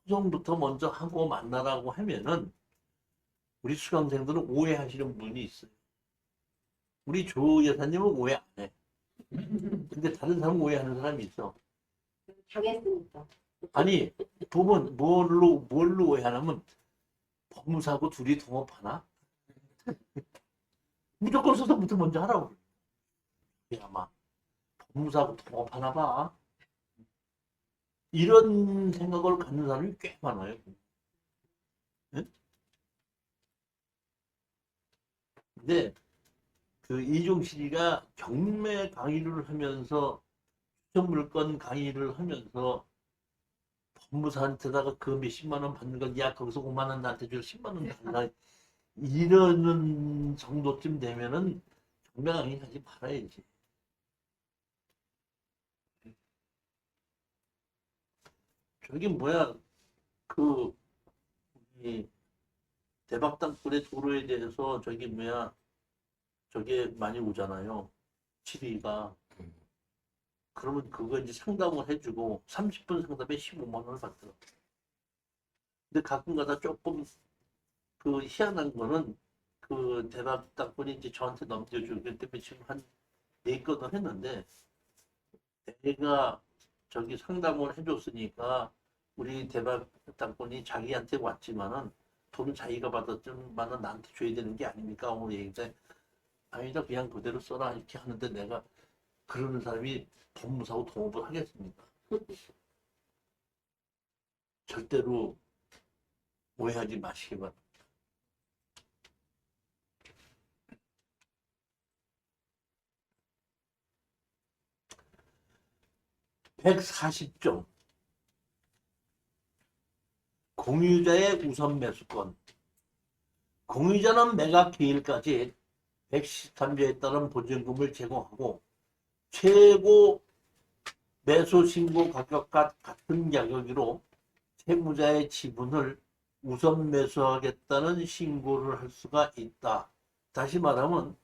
소송부터 먼저 하고 만나라고 하면은 우리 수강생들은 오해하시는 분이 있어요. 우리 조 여사님은 오해 안 해. 근데 다른 사람은 오해하는 사람이 있어. 당했으니까. 아니, 보면 뭘로 오해하냐면 법무사하고 둘이 동업하나? 무조건 소송부터 먼저 하라고 그래. 아마 법무사하고 동업하나 봐. 이런 생각을 갖는 사람이 꽤 많아요. 응? 근데 그 이종실이가 경매 강의를 하면서 추천물건 강의를 하면서 법무사한테다가 그 몇십만 원 받는 건 야 거기서 5만 원 나한테 줄 10만 원 달라 이러는 정도쯤 되면은 경매 강의 하지 말아야지. 저기 뭐야 그 이 대박당굴의 도로에 대해서 저기 뭐야 저게 많이 오잖아요. 집이가. 그러면 그거 이제 상담을 해주고 30분 상담에 15만 원을 받더라고. 근데 가끔가다 조금 그 희한한 거는 그 대박 땅권이 이제 저한테 넘겨주기 때문에 지금 한 4건을 했는데 내가 저기 상담을 해줬으니까 우리 대박 땅권이 자기한테 왔지만은 돈은 자기가 받았지만은 나한테 줘야 되는 게 아닙니까? 오늘 얘기인데 아니다 그냥 그대로 써라 이렇게 하는데 내가 그러는 사람이 법무사고 동업을 하겠습니까? 절대로 오해하지 마시기 바랍니다. 140종 공유자의 우선 매수권. 공유자는 매각 기일까지 113조에 따른 보증금을 제공하고 최고 매수 신고 가격과 같은 가격으로 채무자의 지분을 우선 매수하겠다는 신고를 할 수가 있다. 다시 말하면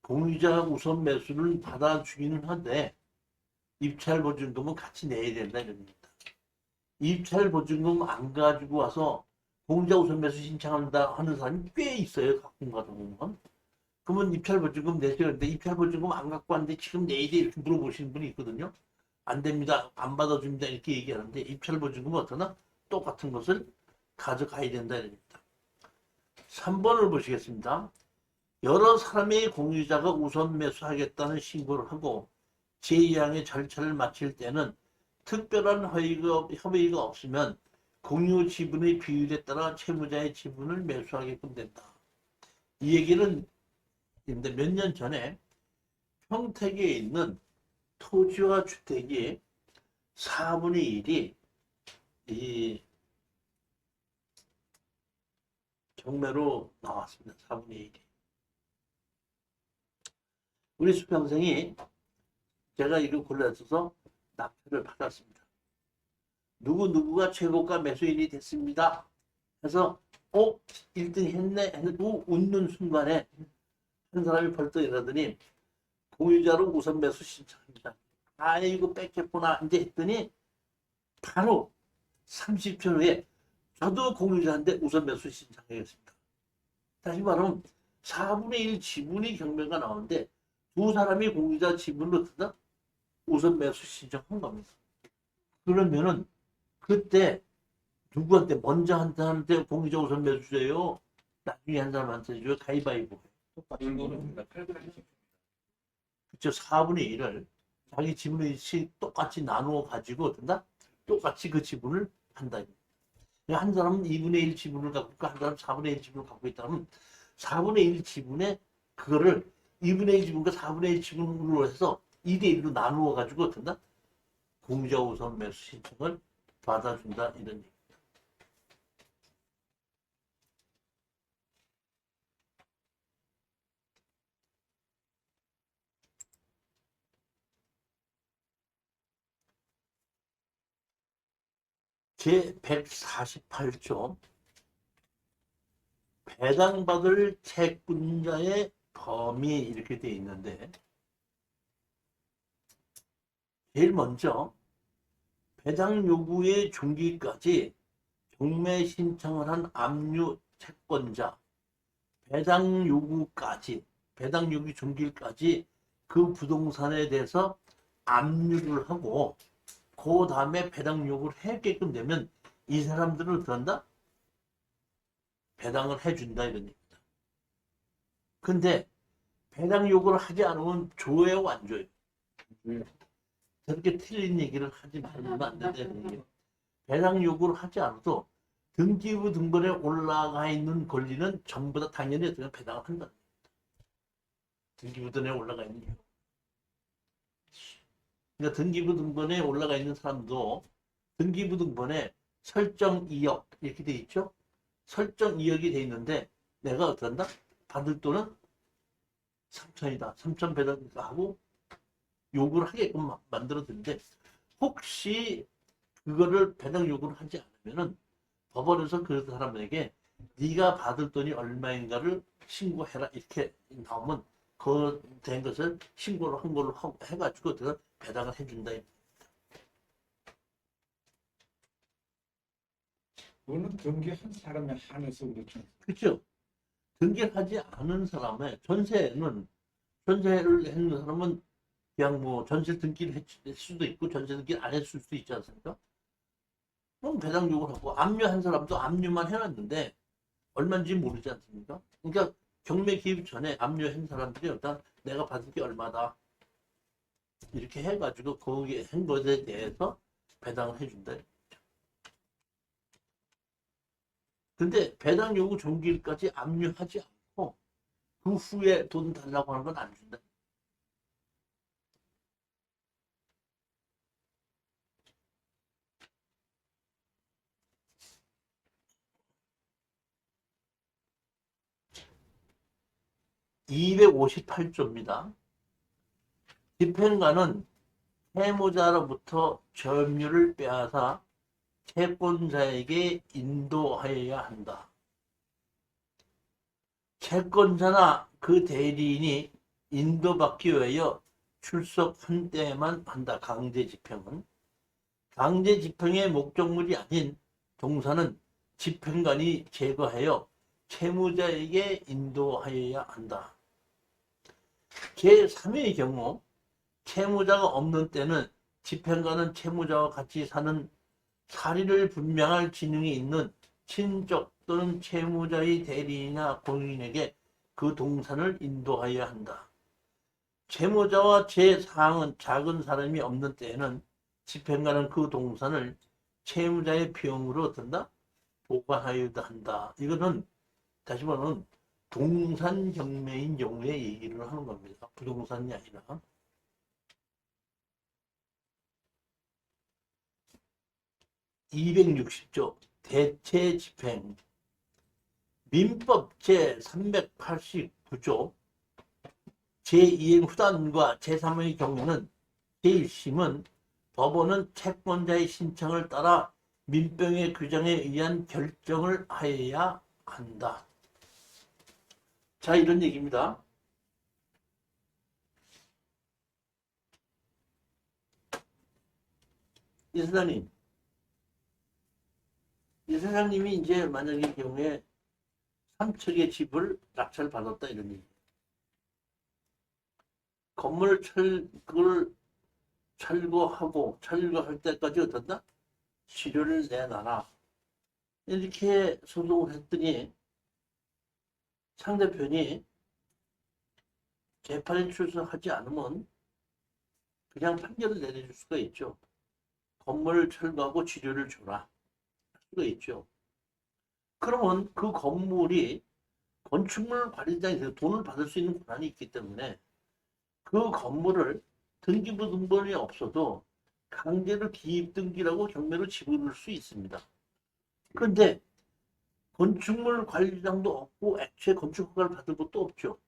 공유자가 우선 매수를 받아주기는 한데 입찰 보증금은 같이 내야 된다 이럽니다. 입찰 보증금 안 가지고 와서 공유자 우선 매수 신청한다 하는 사람이 꽤 있어요. 가끔 가다 보면. 그러면 입찰 보증금 내세요. 근데 입찰 보증금 안 갖고 왔는데 지금 내야 돼 이렇게 물어보시는 분이 있거든요. 안 됩니다. 안 받아줍니다. 이렇게 얘기하는데 입찰 보증금은 어떠나? 똑같은 것을 가져가야 된다 이럽니다. 3번을 보시겠습니다. 여러 사람의 공유자가 우선 매수하겠다는 신고를 하고 제2항의 절차를 마칠 때는 특별한 협의가 없으면 공유 지분의 비율에 따라 채무자의 지분을 매수하게끔 된다. 이 얘기는 몇 년 전에 평택에 있는 토지와 주택이 4분의 1이 이 경매로 나왔습니다. 4분의 1이. 우리 수평생이 제가 이거 골라서 납표를 받았습니다. 누구누구가 최고가 매수인이 됐습니다. 그래서 1등 했네 하고 웃는 순간에 한 사람이 벌떡 일어나더니 공유자로 우선 매수 신청합니다. 아이고 뺏겼구나 이제 했더니 바로 30초 후에 저도 공유자한테 우선 매수 신청하겠습니다. 다시 말하면 4분의 1 지분이 경매가 나오는데 두 사람이 공유자 지분으로 든다? 우선 매수 신청한 겁니다. 그러면은 그때 누구한테 먼저 한 사람한테 공유자 우선 매수 줘요? 나중에 한 사람한테 줘요? 가위바위보. 똑같은 거는 인구는 칼그레이션. 그쵸? 4분의 1을 자기 지분의 똑같이 나누어 가지고 든다? 똑같이 그 지분을 한다. 한 사람은 2분의 1 지분을 갖고 있고 한 사람은 4분의 1 지분을 갖고 있다면 4분의 1 지분에 그거를 2분의 1 지분과 4분의 1 지분으로 해서 2대 1로 나누어 가지고 어떤다? 공유자 우선 매수 신청을 받아준다 이런 얘기. 제 148조 배당받을 채권자의 범위 이렇게 되어 있는데 제일 먼저 배당 요구의 종기까지 경매 신청을 한 압류 채권자 배당 요구까지 배당 요구 종기까지 그 부동산에 대해서 압류를 하고 그 다음에 배당 요구를 하게끔 되면 이 사람들은 어떤다? 배당을 해준다 이런 얘기입니다. 근데 배당 요구를 하지 않으면 줘요 안 줘요? 저렇게 틀린 얘기를 하지 말면 안 된다는 얘기예요. 배당 요구를 하지 않아도 등기부 등본에 올라가 있는 권리는 전부 다 당연히 그냥 배당을 한다. 등기부 등본에 올라가 있는 이유. 그러니까 등기부 등본에 올라가 있는 사람도 등기부 등본에 설정 2억 이렇게 돼 있죠. 설정 2억이 돼 있는데 내가 어떤다? 받을 돈은 3천이다. 3천 배당하고 요구를 하게끔 만들어 드는데 혹시 그거를 배당 요구를 하지 않으면은 법원에서 그 사람에게 네가 받을 돈이 얼마인가를 신고해라 이렇게 나오면 그 된 것을 신고를 한 걸로 해가지고 내가 배당을 해준다. 그거는 등기한 사람에 한해서 그렇죠. 그렇죠? 등기하지 않은 사람의 전세를 했는 사람은 그냥 뭐 전세 등기를 했을 수도 있고 전세 등기를 안 했을 수도 있지 않습니까? 그럼 배당 요구를 하고 압류한 사람도 압류만 해놨는데 얼마인지 모르지 않습니까? 그러니까 경매 기입 전에 압류한 사람들이 일단 내가 받을 게 얼마다 이렇게 해가지고 거기에 한 것에 대해서 배당을 해준다. 근데 배당 요구 종기일까지 압류하지 않고 그 후에 돈 달라고 하는 건 안 준다. (258조입니다) 집행관은 채무자로부터 점유를 빼앗아 채권자에게 인도하여야 한다. 채권자나 그 대리인이 인도받기 위하여 출석한 때에만 한다. 강제집행은. 강제집행의 목적물이 아닌 동사는 집행관이 제거하여 채무자에게 인도하여야 한다. 제3의 경우 채무자가 없는 때는 집행관은 채무자와 같이 사는 사리를 분명할 지능이 있는 친족 또는 채무자의 대리인이나 공인에게 그 동산을 인도하여야 한다. 채무자와 제4항은 작은 사람이 없는 때에는 집행관은 그 동산을 채무자의 비용으로 어떤다? 보관하여야 한다. 이거는 다시 말하면 동산 경매인 경우에 얘기를 하는 겁니다. 부동산이 아니라. (260조) 대체집행. 민법 제389조 제2행 후단과 제3의 경우는 제1심은 법원은 채권자의 신청을 따라 민병의 규정에 의한 결정을 하여야 한다. 자, 이런 얘기입니다. 이 사장님이 이제 만약의 경우에 3척의 집을 낙찰받았다 이런 얘기. 건물 그걸 철거할 때까지 어떤다? 치료를 내놔라. 이렇게 소송을 했더니 상대편이 재판에 출석하지 않으면 그냥 판결을 내려줄 수가 있죠. 건물을 철거하고 치료를 줘라. 할 수가 있죠. 그러면 그 건물이 건축물 관리장에서 돈을 받을 수 있는 권한이 있기 때문에 그 건물을 등기부 등본이 없어도 강제로 기입 등기라고 경매로 집어넣을 수 있습니다. 그런데 건축물 관리장도 없고 애초에 건축 허가를 받을 것도 없죠.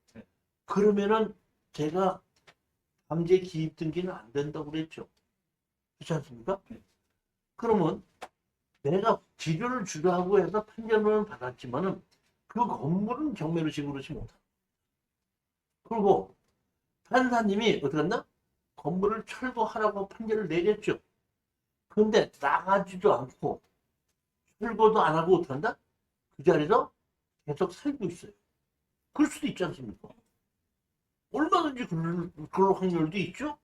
그러면은 제가 강제 기입 등기는 안 된다고 그랬죠. 그렇지 않습니까? 그러면 내가 지료를 주도하고 해서 판결을 받았지만은 그 건물은 경매로 집어넣지 못합니다. 그리고 판사님이 어떻게 한다? 건물을 철거하라고 판결을 내렸죠. 그런데 나가지도 않고 철거도 안 하고 어떻게 한다? 그 자리에서 계속 살고 있어요. 그럴 수도 있지 않습니까? 얼마든지 그럴 확률도 있죠.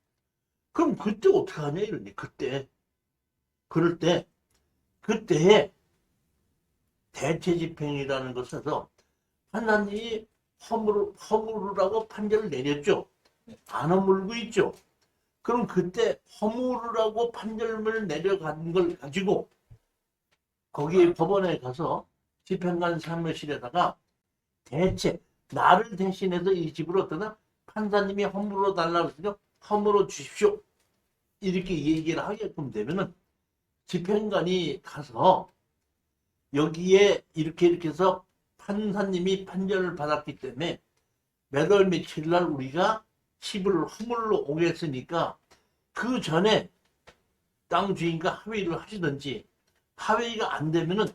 그럼 그때 어떻게 하냐 이러니 그럴 때 그때에 대체집행이라는 것에서 판사님이 허물으라고 판결을 내렸죠. 안 허물고 있죠. 그럼 그때 허물으라고 판결을 내려간 걸 가지고 거기 법원에 가서 집행관 사무실에다가 나를 대신해서 이 집을 어떠나 판사님이 허물어 달라고 했으니까 허물어 주십시오. 이렇게 얘기를 하게끔 되면은 집행관이 가서 여기에 이렇게 해서 판사님이 판결을 받았기 때문에 몇 월 며칠 날 우리가 집을 허물러 오겠으니까 그 전에 땅 주인과 합의를 하시든지 합의가 안 되면은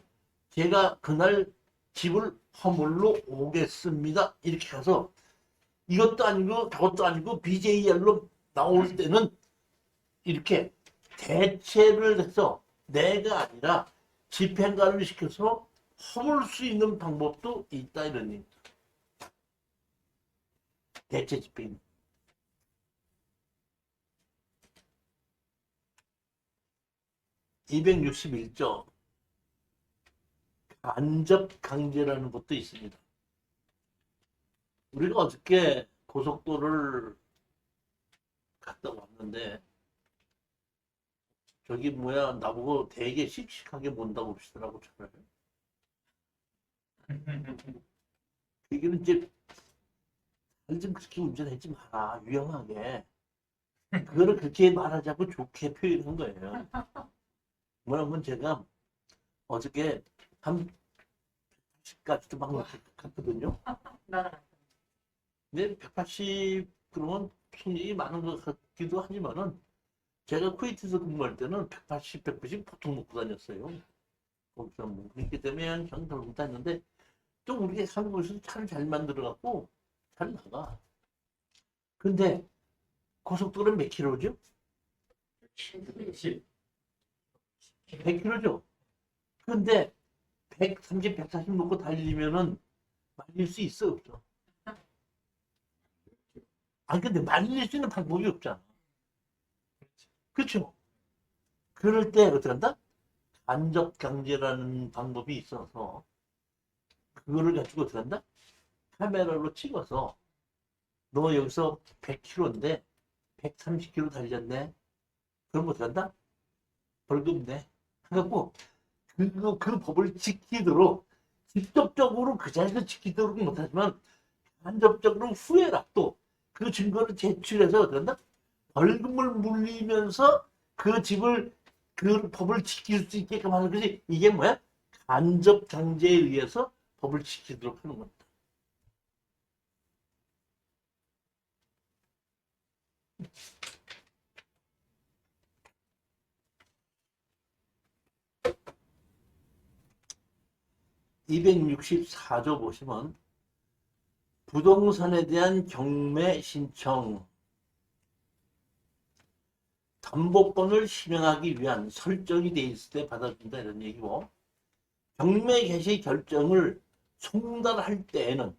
제가 그날 집을 허물러 오겠습니다. 이렇게 가서 이것도 아니고 저것도 아니고 BJR로 나올 때는 이렇게 대체를 해서 내가 아니라 집행관을 시켜서 허물 수 있는 방법도 있다 이런 얘기입니다. 대체 집행. (261조) 간접 강제라는 것도 있습니다. 우리가 어저께 고속도로를 갔다 왔는데 저기 뭐야 나보고 되게 씩씩하게 본다고 그러시더라고 차를. 그게는 이제 좀 그렇게 운전하지 마라 위험하게. 그거를 그렇게 말하자고 좋게 표현한 거예요. 뭐냐면 제가 어저께 한 180까지도 막 갔거든요. 근데 180 그러면 손님이 많은 것 같기도 하지만은 제가 쿠웨이트에서 근무할 때는 180, 190 보통 먹고 다녔어요. 거기서 뭐 그렇기 때문에 그냥 들고 다녔는데 또 우리가 한국에서 차를 잘 만들어갖고 잘 나가. 근데 고속도로는 몇 킬로죠? 100킬로죠. 근데 130, 140 놓고 달리면은 말릴 수 있어 없어? 아 근데 말릴 수 있는 방법이 없잖아. 그렇죠? 그럴 때 어떻게 한다? 간접 강제라는 방법이 있어서 그거를 가지고 어떻게 한다? 카메라로 찍어서 너 여기서 100km인데 130km 달렸네. 그럼 어떻게 한다? 벌금 내. 그래갖고 그 법을 지키도록 직접적으로 그 자리에서 지키도록 못하지만 간접적으로 후회라도 그 증거를 제출해서 어떻게 한다? 벌금을 물리면서 그 집을 그 법을 지킬 수 있게끔 하는 것이 이게 뭐야? 간접 강제에 의해서 법을 지키도록 하는 겁니다. (264조) 보시면 부동산에 대한 경매 신청 담보권을 실행하기 위한 설정이 돼 있을 때 받아준다 이런 얘기고, 경매 개시 결정을 송달할 때에는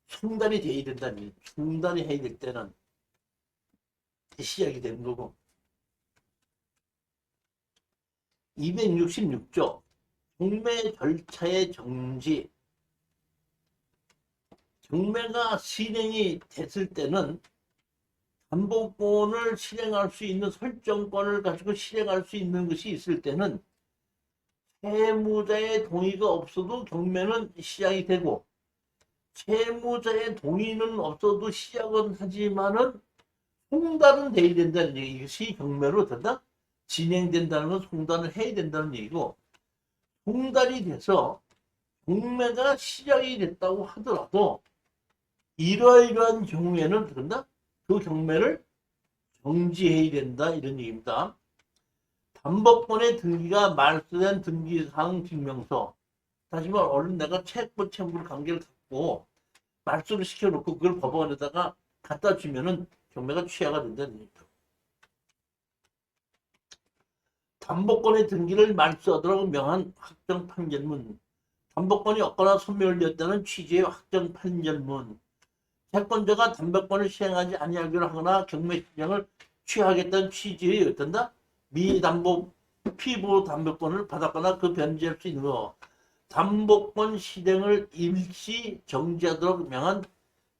송달이 돼야 된다는 얘기. 송달이 해야 될 때는 시작이 되는 거고. 266조 경매 절차의 정지. 경매가 실행이 됐을 때는 담보권을 실행할 수 있는 설정권을 가지고 실행할 수 있는 것이 있을 때는 채무자의 동의가 없어도 경매는 시작이 되고, 채무자의 동의는 없어도 시작은 하지만은 송달은 돼야 된다는 얘기. 이것이 경매로 된다? 진행된다는 건 송달을 해야 된다는 얘기고, 송달이 돼서 경매가 시작이 됐다고 하더라도 이러이러한 경우에는 된다? 그 경매를 정지해야 된다 이런 얘기입니다. 담보권의 등기가 말소된 등기사항 증명서. 다시 말해 얼른 내가 채권 채무를 관계를 갖고 말소를 시켜놓고 그걸 법원에다가 갖다 주면은 경매가 취하가 된다는 얘기죠. 담보권의 등기를 말소하도록 명한 확정 판결문. 담보권이 없거나 소멸되었다는 취지의 확정 판결문. 채권자가 담보권을 시행하지 아니하기로 하거나 경매 신청을 취하겠다는 취지의 어떤다? 미담보 피부 담보권을 받았거나 그 변제할 수 있는 거. 담보권 실행을 일시 정지하도록 명한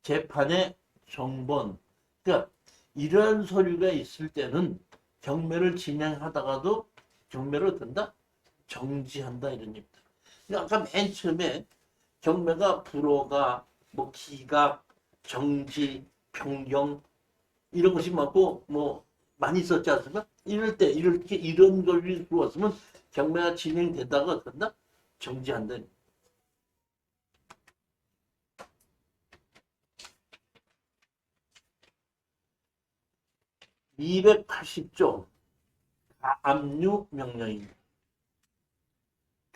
재판의 정본. 그러니까 이러한 서류가 있을 때는 경매를 진행하다가도 경매를 어떤다? 정지한다 이런 얘기입니다. 그러니까 아까 맨 처음에 경매가 불허가, 뭐 기각, 정지, 변경 이런 것이 많고 뭐 많이 있었지 않습니까? 이럴 때 이렇게 이런 걸 들어왔으면 경매가 진행되다가 어떤다? 정지한다. 280조 가압류 명령입니다.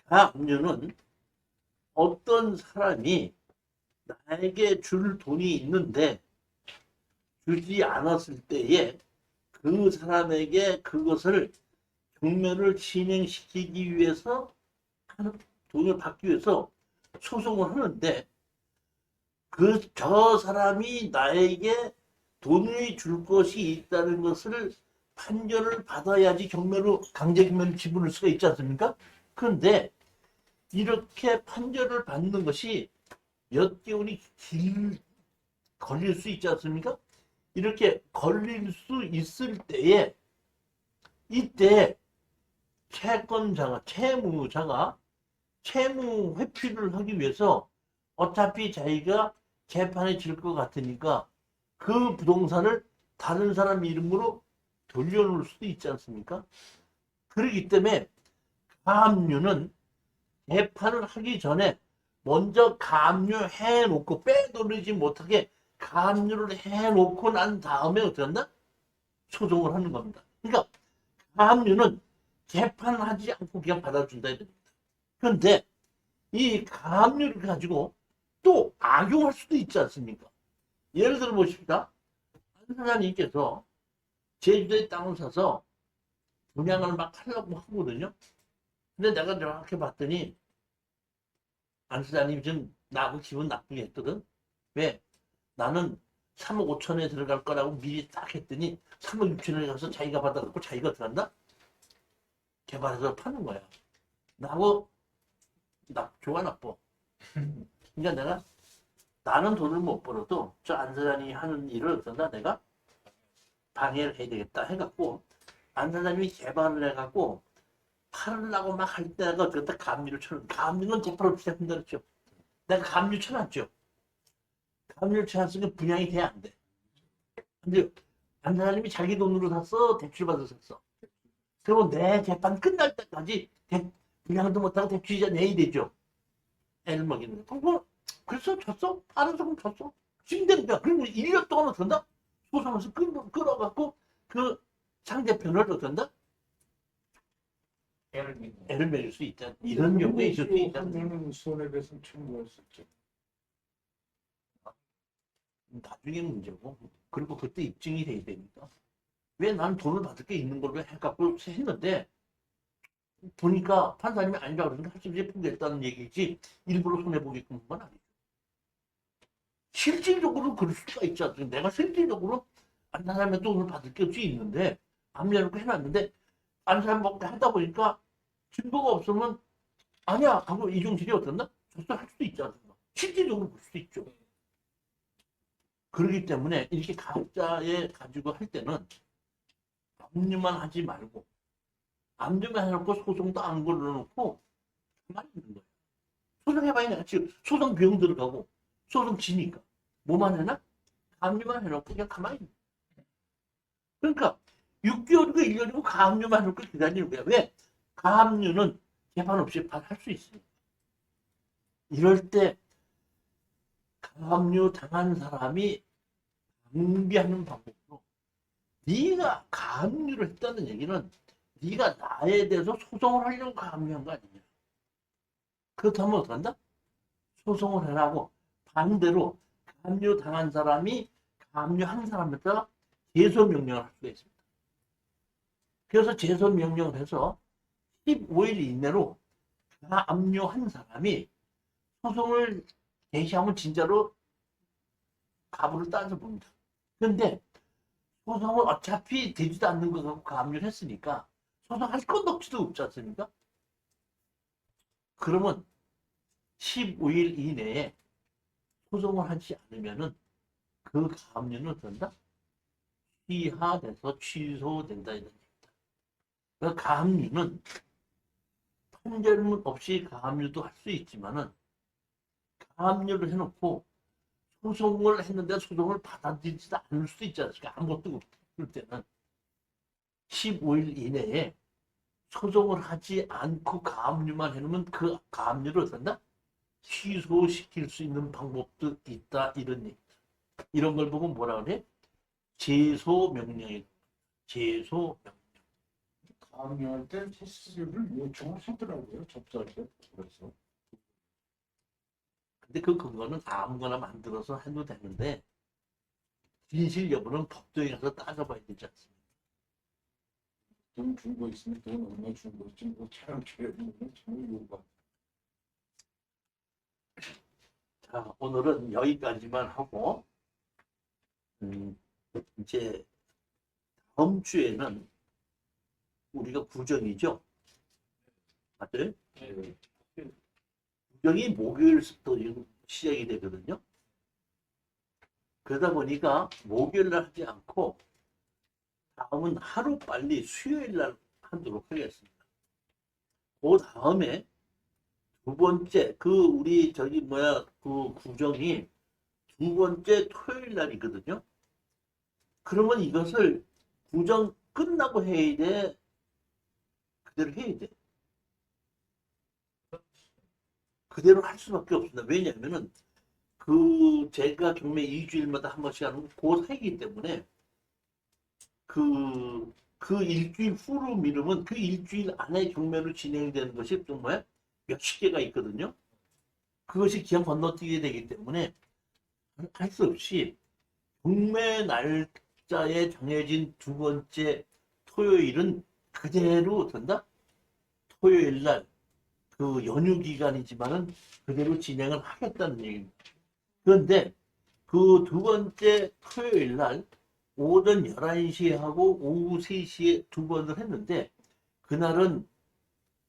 가압류는 어떤 사람이 나에게 줄 돈이 있는데 주지 않았을 때에 그 사람에게 그것을 경매를 진행시키기 위해서 돈을 받기 위해서 소송을 하는데 저 사람이 나에게 돈을 줄 것이 있다는 것을 판결을 받아야지 경매로 강제 경매를 지불할 수가 있지 않습니까? 그런데 이렇게 판결을 받는 것이 몇 개월이 걸릴 수 있지 않습니까? 이렇게 걸릴 수 있을 때에 이때 채권자가 채무자가 채무 회피를 하기 위해서 어차피 자기가 재판에 질 것 같으니까 그 부동산을 다른 사람 이름으로 돌려놓을 수도 있지 않습니까? 그렇기 때문에 가압류는 재판을 하기 전에 먼저 가압류해 놓고 빼돌리지 못하게 가압류를 해 놓고 난 다음에 어떻게 한다? 소송을 하는 겁니다. 그러니까 가압류는 재판하지 않고 그냥 받아준다 이겁니다. 그런데 이 가압류를 가지고 또 악용할 수도 있지 않습니까? 예를 들어 보십시다. 한 사장님께서 제주도에 땅을 사서 분양을 막 하려고 하거든요. 근데 내가 이렇게 봤더니 안 사장님 지금 나하고 기분 나쁘게 했거든. 왜? 나는 3억 5천에 들어갈 거라고 미리 딱 했더니 3억 6천에 가서 자기가 받아갖고 자기가 들어간다? 개발해서 파는 거야. 나하고 좋아 나빠. 그러니까 내가 나는 돈을 못 벌어도 저 안 사장님이 하는 일을 어떤다 내가 방해를 해야 되겠다 해갖고 안 사장님이 개발을 해갖고 팔으려고 막 할 때가 어떻게 감리를 쳐놓은 감리는 재판 없이 한다 그랬죠. 내가 감리 쳐놨죠. 감리를 쳐놨으니까 분양이 돼야 안 돼. 근데 안 사장님이 자기 돈으로 샀어 대출받아서 샀어. 그리고 내 재판 끝날 때까지 분양도 못하고 대출이자 내야 되죠. 애를 먹이는 거. 그래서 졌어? 알아서 그럼 졌어. 지금 되는 거야. 그리고 1년 동안 어떻게 한다? 소송에서 끌어갖고 그 상대편을 어떻게 한다? 애를 먹일 수 있다. 이런 경우에 있을 수 있다. 하면은 손해배상 청구할 수 있죠. 나중에 문제고. 그리고 그때 입증이 돼야 되니까. 왜 난 돈을 받을 게 있는 걸로 해갖고 했는데 보니까 판사님이 아니라고 그러니까 할 수 없이 포기했다는 얘기지 일부러 손해보게끔 한 건 아니죠. 실질적으로 그럴 수가 있지 않습니까? 내가 실질적으로 안 사람의 돈을 받을 게 없이 있는데 압류해놓고 해놨는데 안 사람 먹고 하다 보니까 증거가 없으면 아니야 하고 이중실이 어떻나? 할 수도 있지 않습니까? 실질적으로 볼 수도 있죠. 그렇기 때문에 이렇게 가짜에 가지고 할 때는 압류만 하지 말고 압류만 해놓고 소송도 안 걸어놓고 가만히 있는 거예요. 소송해봐야 내가 지금 소송 비용 들어가고 소송 지니까 뭐만 해나? 압류만 해놓고 그냥 가만히 있는 거예요. 그러니까 6개월이고 1년이고 가압류만 해놓고 기다리는 거야. 왜? 가압류는 재판 없이 할 수 있으니까. 이럴 때 가압류 당한 사람이 방비하는 방법으로 네가 가압류를 했다는 얘기는 네가 나에 대해서 소송을 하려고 가압류한 거 아니냐. 그렇다면 어떡한다? 소송을 해라고 반대로 가압류 당한 사람이 가압류한 사람에다가 제소 명령을 할 수가 있습니다. 그래서 제소 명령을 해서 15일 이내로 가압류한 사람이 소송을 개시하면 진짜로 가부를 따져봅니다. 그런데 소송을 어차피 되지도 않는 거 갖고 가압류를 했으니까 소송할 건 없지도 없지 않습니까? 그러면 15일 이내에 소송을 하지 않으면은 그 가압류는 어떤다? 취하돼서 취소된다 이런 얘기입니다. 그 가압류는 판결문 없이 가압류도 할 수 있지만은 가압류를 해놓고 소송을 했는데 소송을 받아들이지도 않을 수도 있지 않습니까? 아무것도 없을 때는 15일 이내에 소송을 하지 않고 가압류만 해놓으면 그 가압류를 어떤다? 취소시킬 수 있는 방법도 있다 이런 얘기입니다. 이런 걸 보고 뭐라 그래? 제소 명령이 제소 명령. 가압류할 때 수수료를 요청을 하더라고요. 접수할 때. 그래서 근데 그 근거는 아무거나 만들어서 해도 되는데 진실 여부는 법정에 가서 따져봐야 되지 않습니까? 돈 준 거 있으면 돈 얼마 준 거 있지 뭐 차량 줘야 되는 참 요구가. 자, 오늘은 여기까지만 하고, 이제 다음 주에는 우리가 구정이죠? 맞아요? 네. 구정이 목요일부터 시작이 되거든요. 그러다 보니까 목요일 날 하지 않고 다음은 하루 빨리 수요일 날 하도록 하겠습니다. 그 다음에 두 번째 우리 그 구정이 두 번째 토요일 날이거든요. 그러면 이것을 구정 끝나고 해야 돼? 그대로 해야 돼? 그대로 할 수밖에 없습니다. 왜냐하면은 제가 경매 2주일마다 한 번씩 하는 그 사이기 때문에 그 일주일 후로 미루면 그 일주일 안에 경매로 진행되는 것이 정말 몇십 개가 있거든요. 그것이 그냥 건너뛰게 되기 때문에 할 수 없이 경매 날짜에 정해진 두 번째 토요일은 그대로 된다? 토요일 날 그 연휴 기간이지만은 그대로 진행을 하겠다는 얘기입니다. 그런데 그 두 번째 토요일 날 오전 11시에 하고 오후 3시에 두 번을 했는데 그날은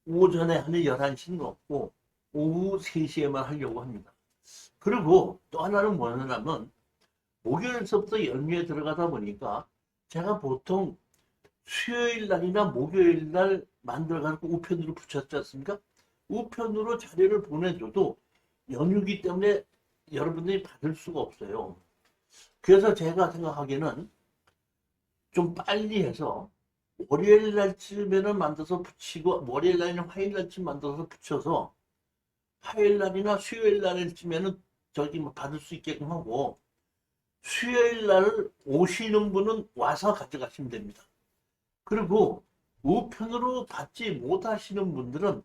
오전에 하는 11시는 없고 오후 3시에만 하려고 합니다. 그리고 또 하나는 뭐냐면 목요일서부터 연휴에 들어가다 보니까 제가 보통 수요일 날이나 목요일 날 만들어가지고 우편으로 붙였지 않습니까? 우편으로 자료를 보내줘도 연휴기 때문에 여러분들이 받을 수가 없어요. 그래서 제가 생각하기에는 좀 빨리 해서 월요일 날쯤에는 만들어서 붙이고 월요일 날이나 화요일 날쯤 만들어서 붙여서 화요일 날이나 수요일 날쯤에는 뭐 받을 수 있게끔 하고 수요일 날 오시는 분은 와서 가져가시면 됩니다. 그리고 우편으로 받지 못하시는 분들은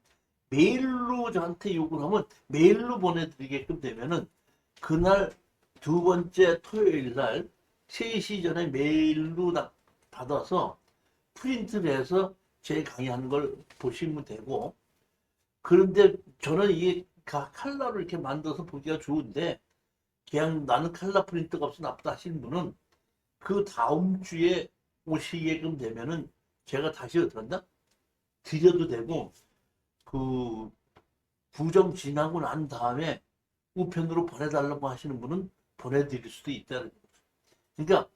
메일로 저한테 요구를 하면 메일로 보내드리게끔 되면은 그날 두 번째 토요일 날 3시 전에 메일로 받아서 프린트를 해서 제 강의하는 걸 보시면 되고, 그런데 저는 이게 칼라로 이렇게 만들어서 보기가 좋은데 그냥 나는 칼라 프린트가 없어 나쁘다 하시는 분은 그 다음 주에 오시게끔 되면은 제가 다시 어떡한다? 드려도 되고 그 구정 지나고 난 다음에 우편으로 보내달라고 하시는 분은 보내드릴 수도 있다는 거죠. 그러니까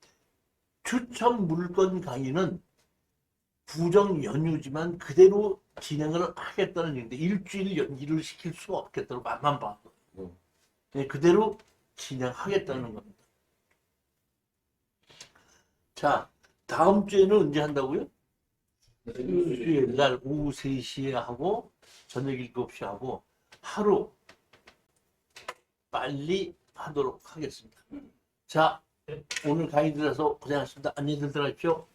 추첨 물건 강의는 구정 연휴지만 그대로 진행을 하겠다는 얘기인데 일주일 연기를 시킬 수가 없겠다고 맛만 봐도 그대로 진행하겠다는 겁니다. 자, 다음 주에는 언제 한다고요? 수요일 날 오후 3시에 하고 저녁 7시에 하고 하루 빨리 하도록 하겠습니다. 자, 오늘 강의 들어서 고생하셨습니다. 안녕히 들어가십시오.